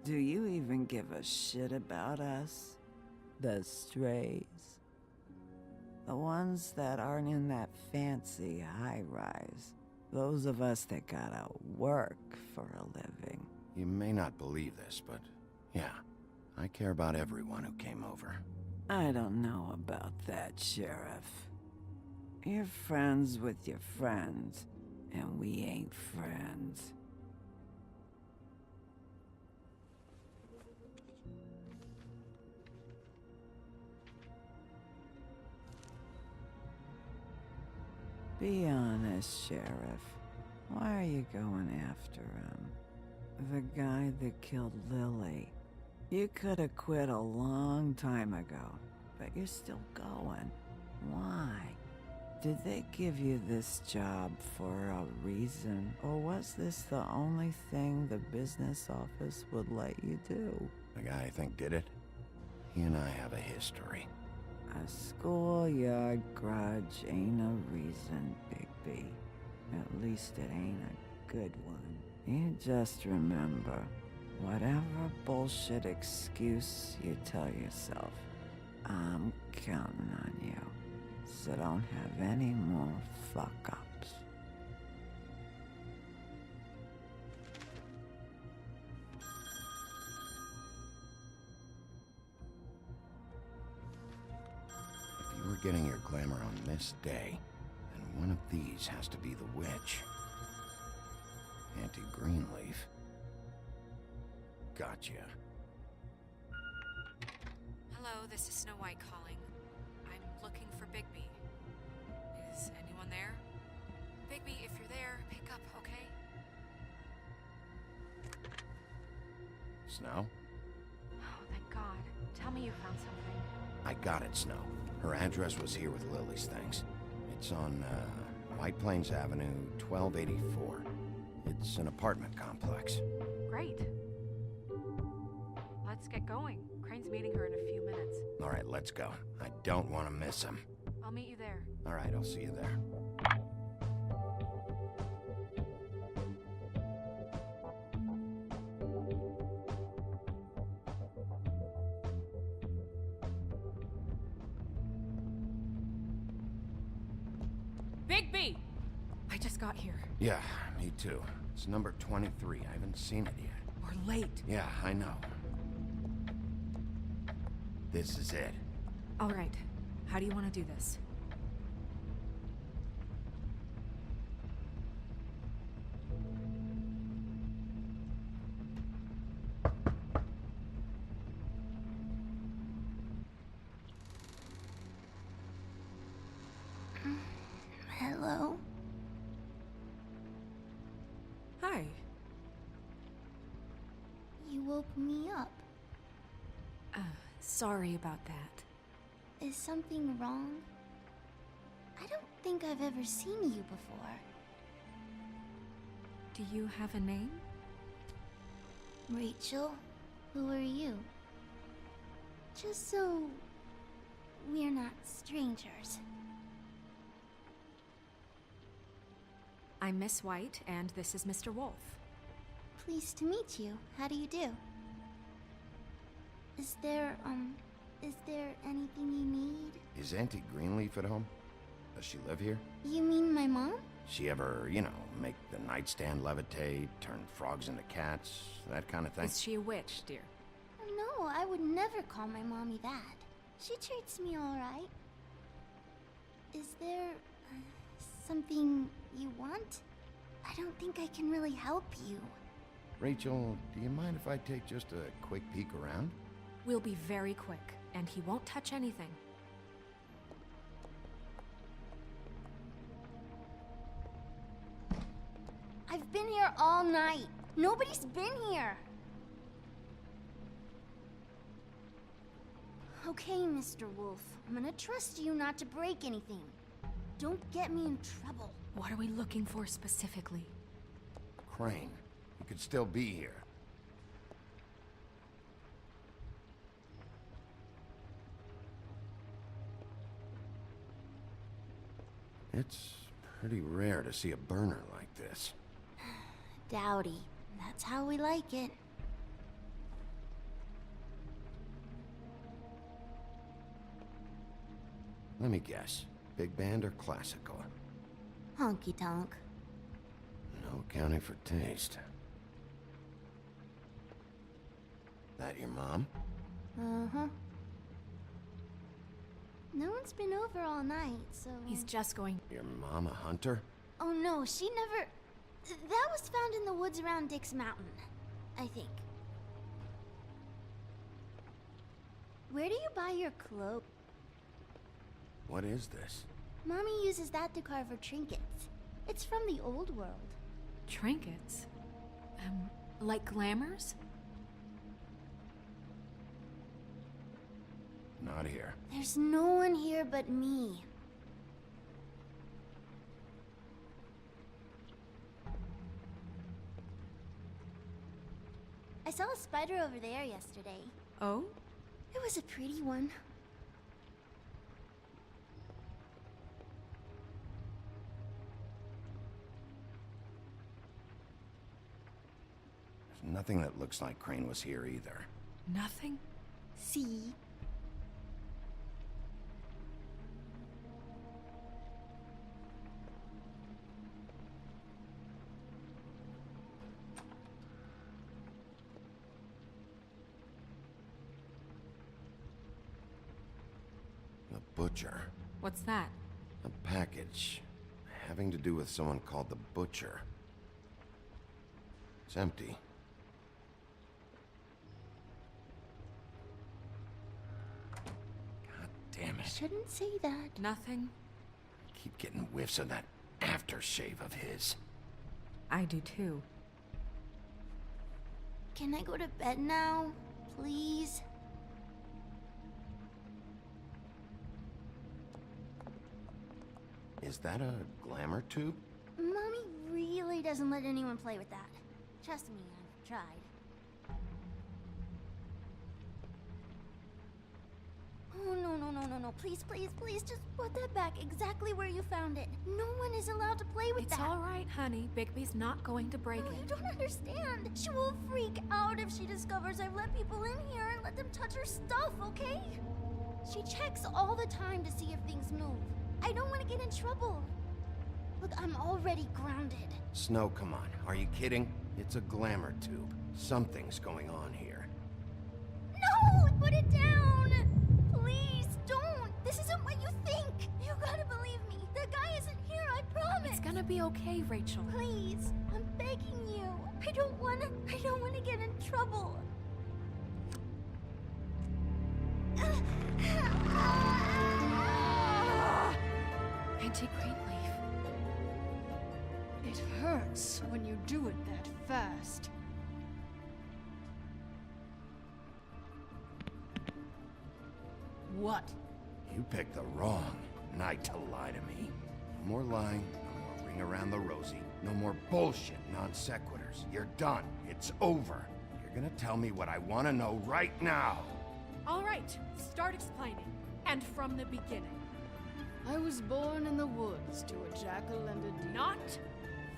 Do you even give a shit about us? The strays? The ones that aren't in that fancy high-rise. Those of us that gotta work for a living. You may not believe this, but yeah, I care about everyone who came over. I don't know about that, Sheriff. You're friends with your friends, and we ain't friends. Be honest, Sheriff. Why are you going after him? The guy that killed Lily. You could have quit a long time ago, but you're still going. Why? Did they give you this job for a reason, or was this the only thing the business office would let you do? The guy I think did it, he and I have a history. A schoolyard grudge ain't a reason, Bigby. At least it ain't a good one. You just remember, whatever bullshit excuse you tell yourself, I'm counting on you. So don't have any more fuck-ups. If you were getting your glamour on this day, then one of these has to be the witch. Auntie Greenleaf. Gotcha. Hello, this is Snow White calling. I'm looking for Bigby. Is anyone there? Bigby, if you're there, pick up, okay? Snow? Oh, thank God. Tell me you found something. I got it, Snow. Her address was here with Lily's things. It's on, White Plains Avenue, 1284. It's an apartment complex. Great. Let's get going. Crane's meeting her in a few minutes. All right, let's go. I don't want to miss him. I'll meet you there. All right, I'll see you there. Bigby! I just got here. Yeah, me too. It's number 23. I haven't seen it yet. We're late. Yeah, I know. This is it. All right. How do you want to do this? Hello? Hi. You woke me up. Sorry about that. Is something wrong? I don't think I've ever seen you before. Do you have a name? Rachel, who are you? Just so we're not strangers. I'm Miss White, and this is Mr. Wolf. Pleased to meet you. How do you do? Is there anything you need? Is Auntie Greenleaf at home? Does she live here? You mean my mom? She ever, make the nightstand levitate, turn frogs into cats, that kind of thing? Is she a witch, dear? No, I would never call my mommy that. She treats me all right. Is there something you want? I don't think I can really help you. Rachel, do you mind if I take just a quick peek around? We'll be very quick, and he won't touch anything. I've been here all night. Nobody's been here. Okay, Mr. Wolf. I'm gonna trust you not to break anything. Don't get me in trouble. What are we looking for specifically? Crane. He could still be here. It's pretty rare to see a burner like this. Dowdy. That's how we like it. Let me guess. Big band or classical? Honky tonk. No accounting for taste. That your mom? Uh-huh. No one's been over all night, so... He's just going... Your mom a hunter? Oh no, she never... That was found in the woods around Dick's Mountain, I think. Where do you buy your clothes? What is this? Mommy uses that to carve her trinkets. It's from the old world. Trinkets? Like glamours? Not here. There's no one here but me. I saw a spider over there yesterday. Oh? It was a pretty one. There's nothing that looks like Crane was here either. Nothing? See? The Butcher. What's that? A package having to do with someone called the Butcher. It's empty. God damn it. Shouldn't say that. Nothing? Keep getting whiffs of that aftershave of his. I do too. Can I go to bed now? Please? Is that a glamour tube? Mommy really doesn't let anyone play with that. Trust me, I've tried. Oh, no. Please, just put that back exactly where you found it. No one is allowed to play with It's that. all right, honey. Bigby's not going to break No, it. you don't understand. She will freak out if she discovers I've let people in here and let them touch her stuff, okay? She checks all the time to see if things move. I don't want to get in trouble. Look, I'm already grounded. Snow, come on. Are you kidding? It's a glamour tube. Something's going on here. No! Put it down! Please, don't! This isn't what you think! You gotta believe me. The guy isn't here, I promise! It's gonna be okay, Rachel. Please, I'm begging you. I don't wanna get in trouble. Auntie Greenleaf. It hurts when you do it that fast. What? You picked the wrong night to lie to me. No more lying, no more ring around the rosy, no more bullshit non sequiturs. You're done. It's over. You're gonna tell me what I want to know right now. All right, start explaining. And from the beginning. I was born in the woods to a jackal and a deer. Not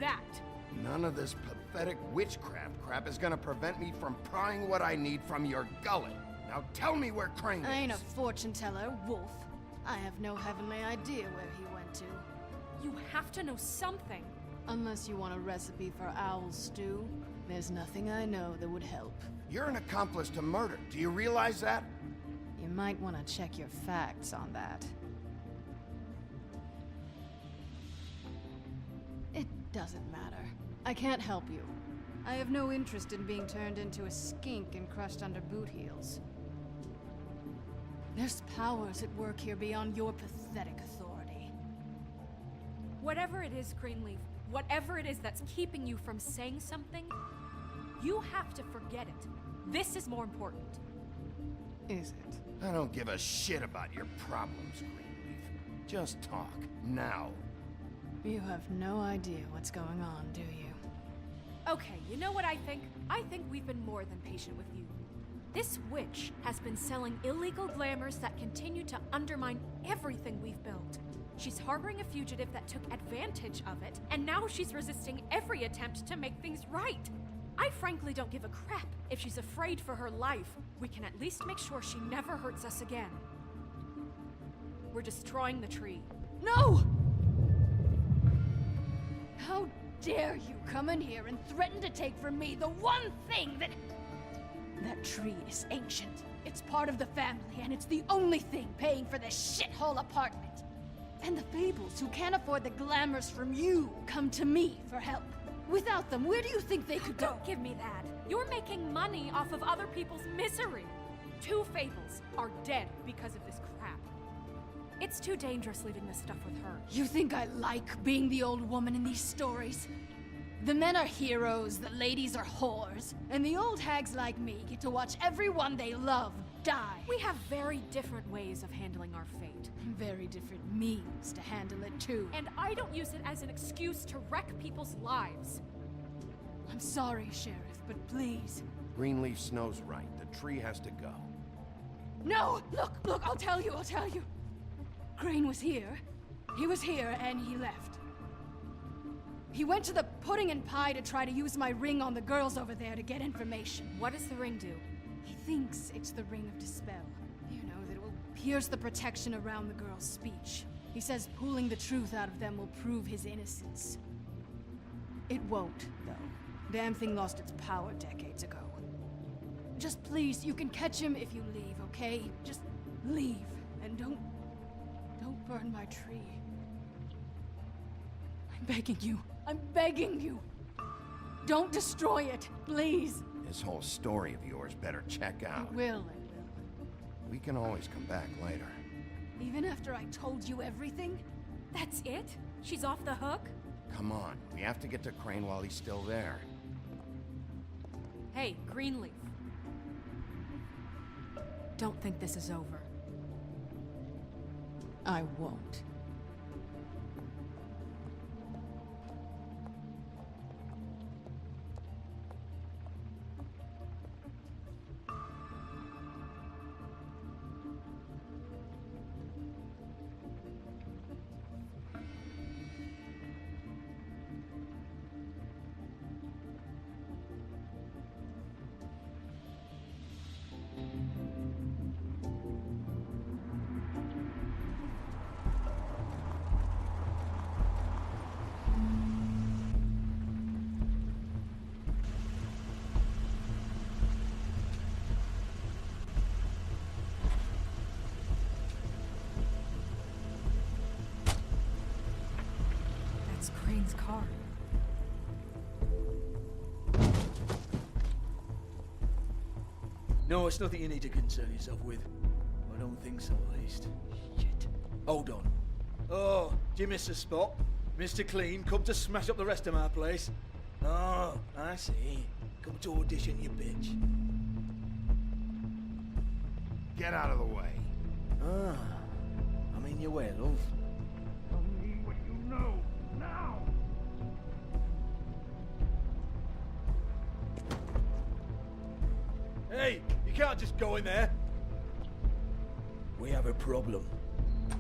that. None of this pathetic witchcraft crap is gonna prevent me from prying what I need from your gullet. Now tell me where Crane is. I ain't a fortune teller, Wolf. I have no heavenly idea where he went to. You have to know something. Unless you want a recipe for owl stew, there's nothing I know that would help. You're an accomplice to murder. Do you realize that? You might want to check your facts on that. It doesn't matter. I can't help you. I have no interest in being turned into a skink and crushed under boot heels. There's powers at work here beyond your pathetic authority. Whatever it is, Greenleaf, whatever it is that's keeping you from saying something, you have to forget it. This is more important. Is it? I don't give a shit about your problems, Greenleaf. Just talk, now. You have no idea what's going on, do you? Okay, you know what I think? I think we've been more than patient with you. This witch has been selling illegal glamours that continue to undermine everything we've built. She's harboring a fugitive that took advantage of it, and now she's resisting every attempt to make things right. I frankly don't give a crap if she's afraid for her life. We can at least make sure she never hurts us again. We're destroying the tree. No! How dare you come in here and threaten to take from me the one thing that... That tree is ancient. It's part of the family, and it's the only thing paying for this shithole apartment. And the Fables, who can't afford the glamours from you, come to me for help. Without them, where do you think they could go? Don't give me that. You're making money off of other people's misery. 2 Fables are dead because of this crap. It's too dangerous leaving this stuff with her. You think I like being the old woman in these stories? The men are heroes, the ladies are whores, and the old hags like me get to watch everyone they love die. We have very different ways of handling our fate. Very different means to handle it, too. And I don't use it as an excuse to wreck people's lives. I'm sorry, Sheriff, but please. Greenleaf Snow's right. The tree has to go. No! Look, I'll tell you. Crane was here. He was here, and he left. He went to the pudding and pie to try to use my ring on the girls over there to get information. What does the ring do? He thinks it's the Ring of Dispel. You know, that it will pierce the protection around the girls' speech. He says pulling the truth out of them will prove his innocence. It won't, though. Damn thing lost its power decades ago. Just please, you can catch him if you leave, okay? Just leave, and don't burn my tree. I'm begging you. Don't destroy it, please. This whole story of yours better check out. It will. We can always come back later. Even after I told you everything? That's it? She's off the hook? Come on, we have to get to Crane while he's still there. Hey, Greenleaf. Don't think this is over. I won't. Crane's car. No, it's nothing you need to concern yourself with. I don't think so, at least. Shit. Hold on. Oh, do you miss a spot? Mr. Clean, come to smash up the rest of my place. Oh, I see. Come to audition, you bitch. Get out of the way. Ah, I'm in your way, love. Tell me what you know, now! Hey, you can't just go in there. We have a problem.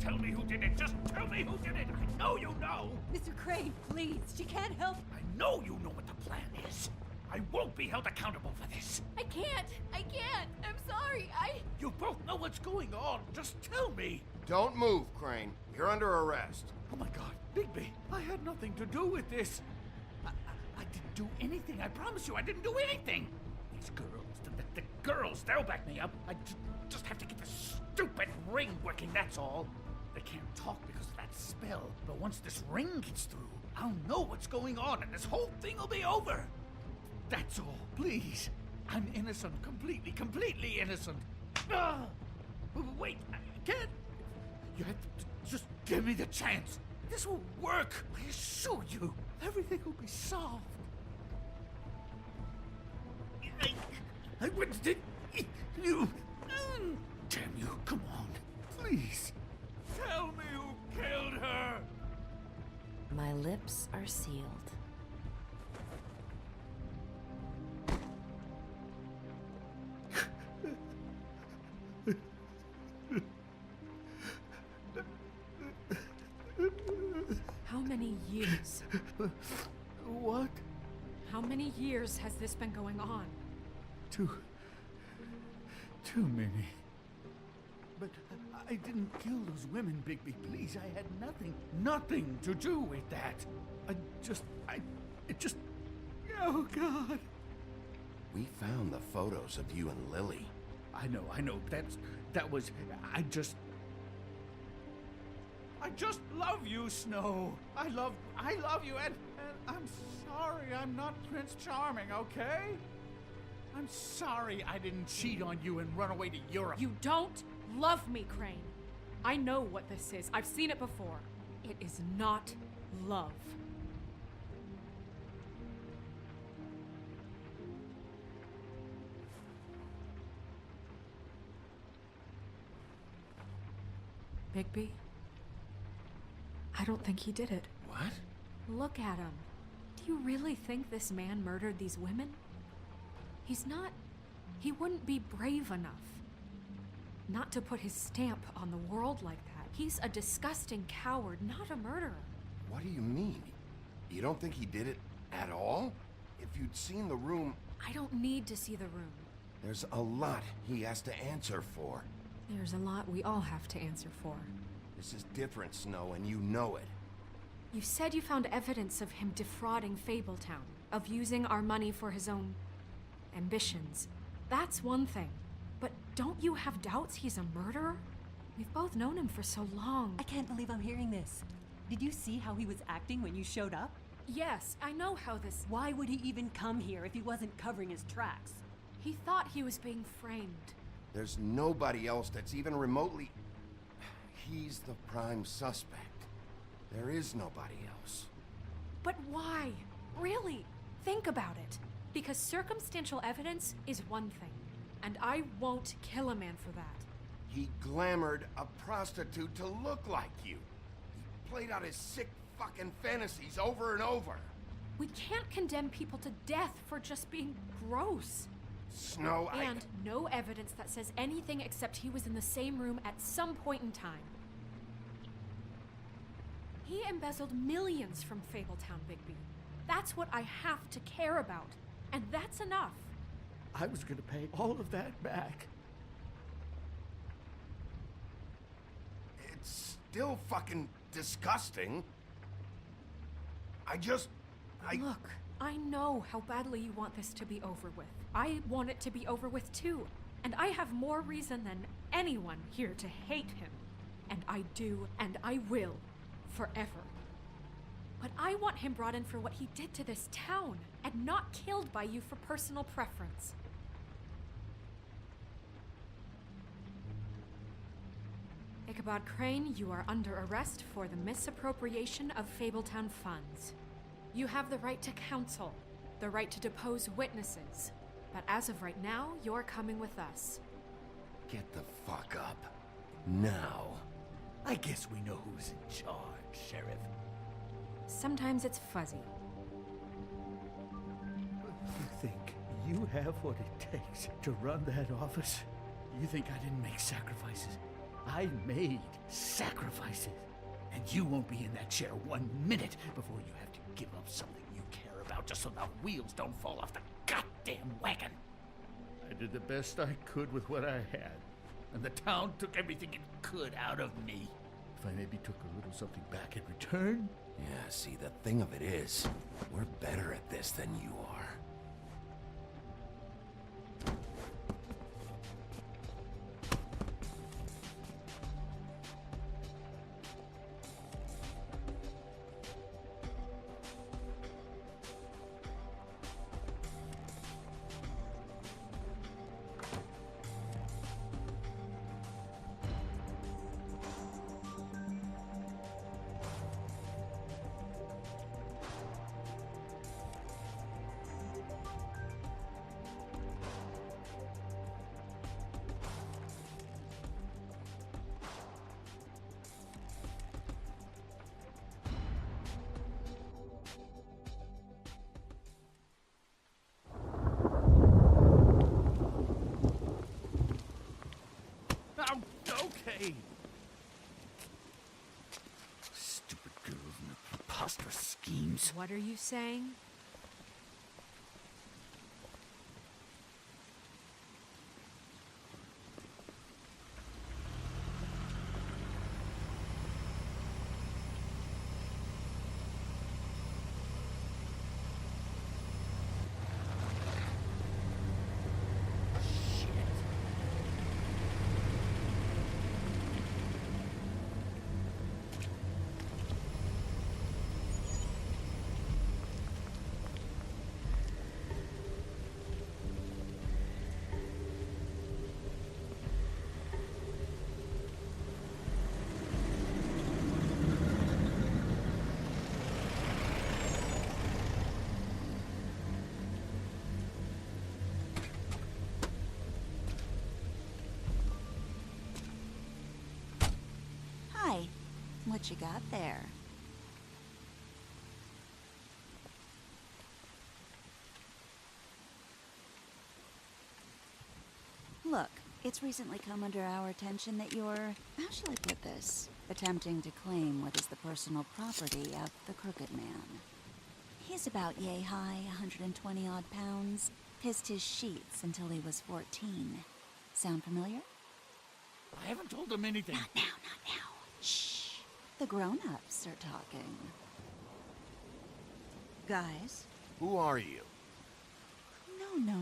Tell me who did it! Just tell me who did it! I know you know! Mr. Crane, please, she can't help. I know you know what the plan is! I won't be held accountable for this! I can't! I'm sorry, You both know what's going on! Just tell me! Don't move, Crane. You're under arrest. Oh my god, Bigby, I had nothing to do with this! I didn't do anything, I promise you, I didn't do anything! These girls, the girls, they'll back me up. I just have to get this stupid ring working, that's all. They can't talk because of that spell, but once this ring gets through, I'll know what's going on and this whole thing will be over. That's all, please. I'm innocent, completely innocent. Ah! Wait, I can't. You have to just give me the chance. This will work, I assure you. Everything will be solved. I wouldn't did you. Damn you, come on, please. Tell me who killed her. My lips are sealed. How many years? What? How many years has this been going on? Too many. But I didn't kill those women, Bigby. Please, I had nothing to do with that. It just... Oh, God. We found the photos of you and Lily. I know. That was... I just love you, Snow. I love you, and I'm sorry I'm not Prince Charming, okay? I'm sorry I didn't cheat on you and run away to Europe. You don't love me, Crane. I know what this is. I've seen it before. It is not love. Bigby? I don't think he did it. What? Look at him. Do you really think this man murdered these women? He's not... He wouldn't be brave enough. Not to put his stamp on the world like that. He's a disgusting coward, not a murderer. What do you mean? You don't think he did it at all? If you'd seen the room... I don't need to see the room. There's a lot he has to answer for. There's a lot we all have to answer for. This is different, Snow, and you know it. You said you found evidence of him defrauding Fabletown, of using our money for his own ambitions. That's one thing. But don't you have doubts he's a murderer? We've both known him for so long. I can't believe I'm hearing this. Did you see how he was acting when you showed up? Yes, I know how this... Why would he even come here if he wasn't covering his tracks? He thought he was being framed. There's nobody else that's even remotely... He's the prime suspect. There is nobody else. But why? Really? Think about it. Because circumstantial evidence is one thing, and I won't kill a man for that. He glamored a prostitute to look like you. He played out his sick fucking fantasies over and over. We can't condemn people to death for just being gross. Snow, And no evidence that says anything except he was in the same room at some point in time. He embezzled millions from Fabletown, Bigby. That's what I have to care about. And that's enough. I was gonna pay all of that back. It's still fucking disgusting. Look, I know how badly you want this to be over with. I want it to be over with too. And I have more reason than anyone here to hate him. And I do, and I will. Forever. But I want him brought in for what he did to this town, and not killed by you for personal preference. Ichabod Crane, you are under arrest for the misappropriation of Fabletown funds. You have the right to counsel, the right to depose witnesses, but as of right now, you're coming with us. Get the fuck up. Now. I guess we know who's in charge, Sheriff. Sometimes it's fuzzy. You think you have what it takes to run that office? You think I didn't make sacrifices? I made sacrifices. And you won't be in that chair 1 minute before you have to give up something you care about just so the wheels don't fall off the goddamn wagon. I did the best I could with what I had. And the town took everything it could out of me. If I maybe took a little something back in return... Yeah, see, the thing of it is, we're better at this than you are. Okay. Stupid girls and their preposterous schemes. What are you saying? what you got there. Look, it's recently come under our attention that you're, how shall I put this, attempting to claim what is the personal property of the Crooked Man. He's about yay high, 120 odd pounds, pissed his sheets until he was 14. Sound familiar? I haven't told him anything. Not now, not now. Shh. The grown-ups are talking. Guys? Who are you? No.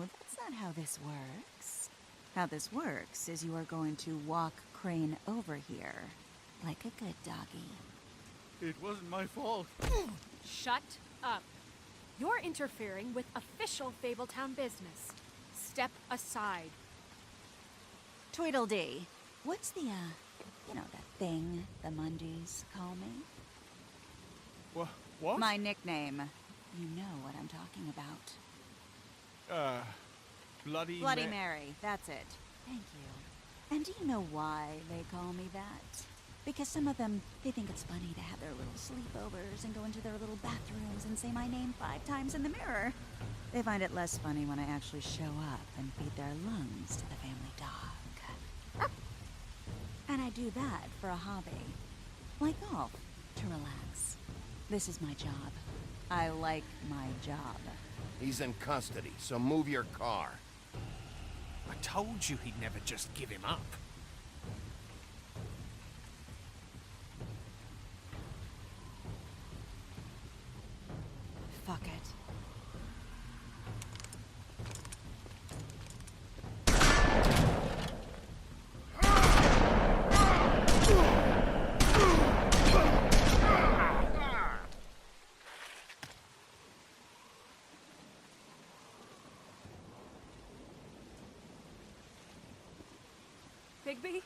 That's not how this works. How this works is you are going to walk Crane over here. Like a good doggy. It wasn't my fault. Shut up. You're interfering with official Fabletown business. Step aside. Tweedledee. What's the, you know, that thing the Mundies call me? What? My nickname. You know what I'm talking about. Bloody Mary. That's it. Thank you. And do you know why they call me that? Because some of them, they think it's funny to have their little sleepovers and go into their little bathrooms and say my name 5 times in the mirror. They find it less funny when I actually show up and feed their lungs to the family dog. And I do that for a hobby. Like golf, to relax. This is my job. I like my job. He's in custody, so move your car. I told you he'd never just give him up. Fuck it. Bigby?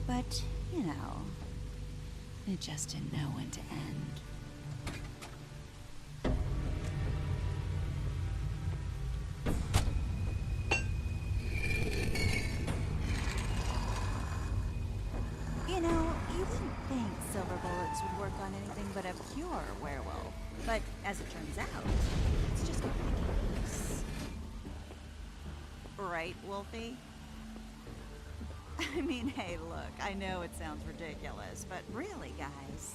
But, you know, it just didn't know when to end. Well, you wouldn't think silver bullets would work on anything but a pure werewolf. But as it turns out, it's just not the case. Right, Wolfie? I mean, hey, look, I know it sounds ridiculous, but really, guys,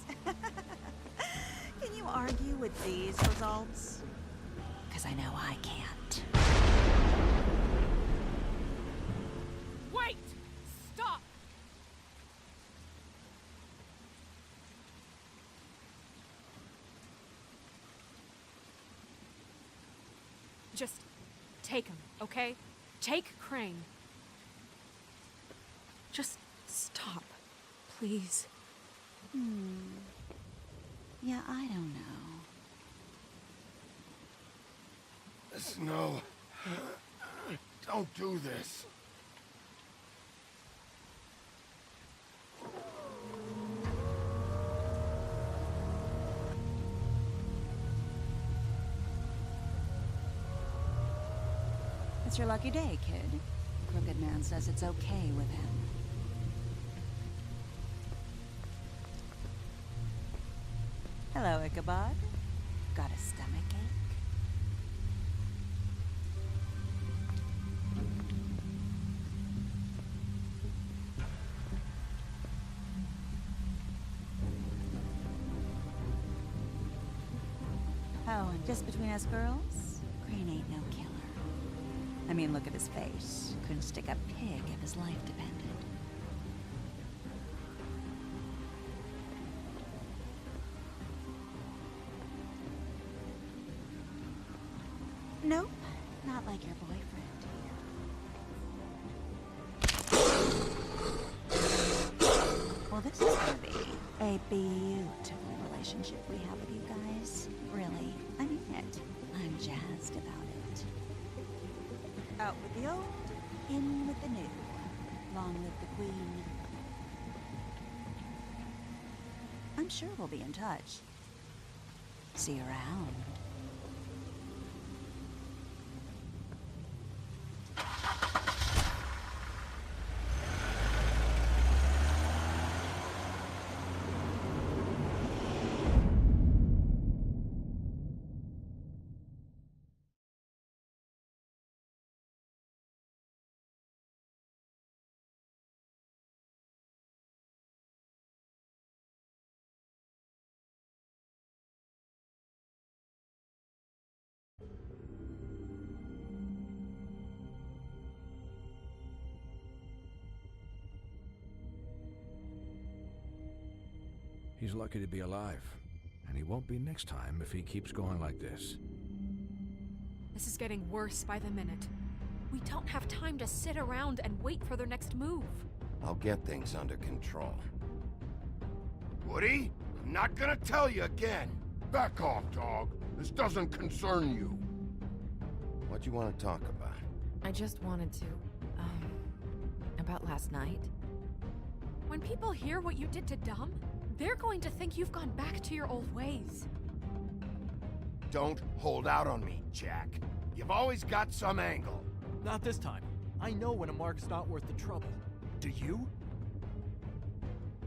can you argue with these results? Because I know I can't. Wait! Stop! Just take him, okay? Take Crane. Just stop, please. Yeah, I don't know. Snow, don't do this. It's your lucky day, kid. The Crooked Man says it's okay with him. Hello, Ichabod. Got a stomachache? Oh, and just between us girls, Crane ain't no killer. I mean, look at his face. Couldn't stick a pig if his life depended. Nope, not like your boyfriend here. Well, this is gonna be a beautiful relationship we have with you guys. Really, I mean it. I'm jazzed about it. Out with the old, in with the new. Long live the Queen. I'm sure we'll be in touch. See you around. He's lucky to be alive, and he won't be next time if he keeps going like this. This is getting worse by the minute. We don't have time to sit around and wait for their next move. I'll get things under control. Woody, I'm not gonna tell you again. Back off, dog. This doesn't concern you. What do you want to talk about? I just wanted to, about last night. When people hear what you did to Dom, they're going to think you've gone back to your old ways. Don't hold out on me, Jack. You've always got some angle. Not this time. I know when a mark's not worth the trouble. Do you?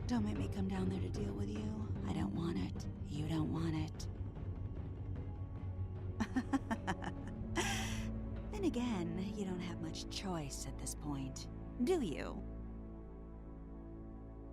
Don't make me come down there to deal with you. I don't want it. You don't want it. Then again, you don't have much choice at this point, do you?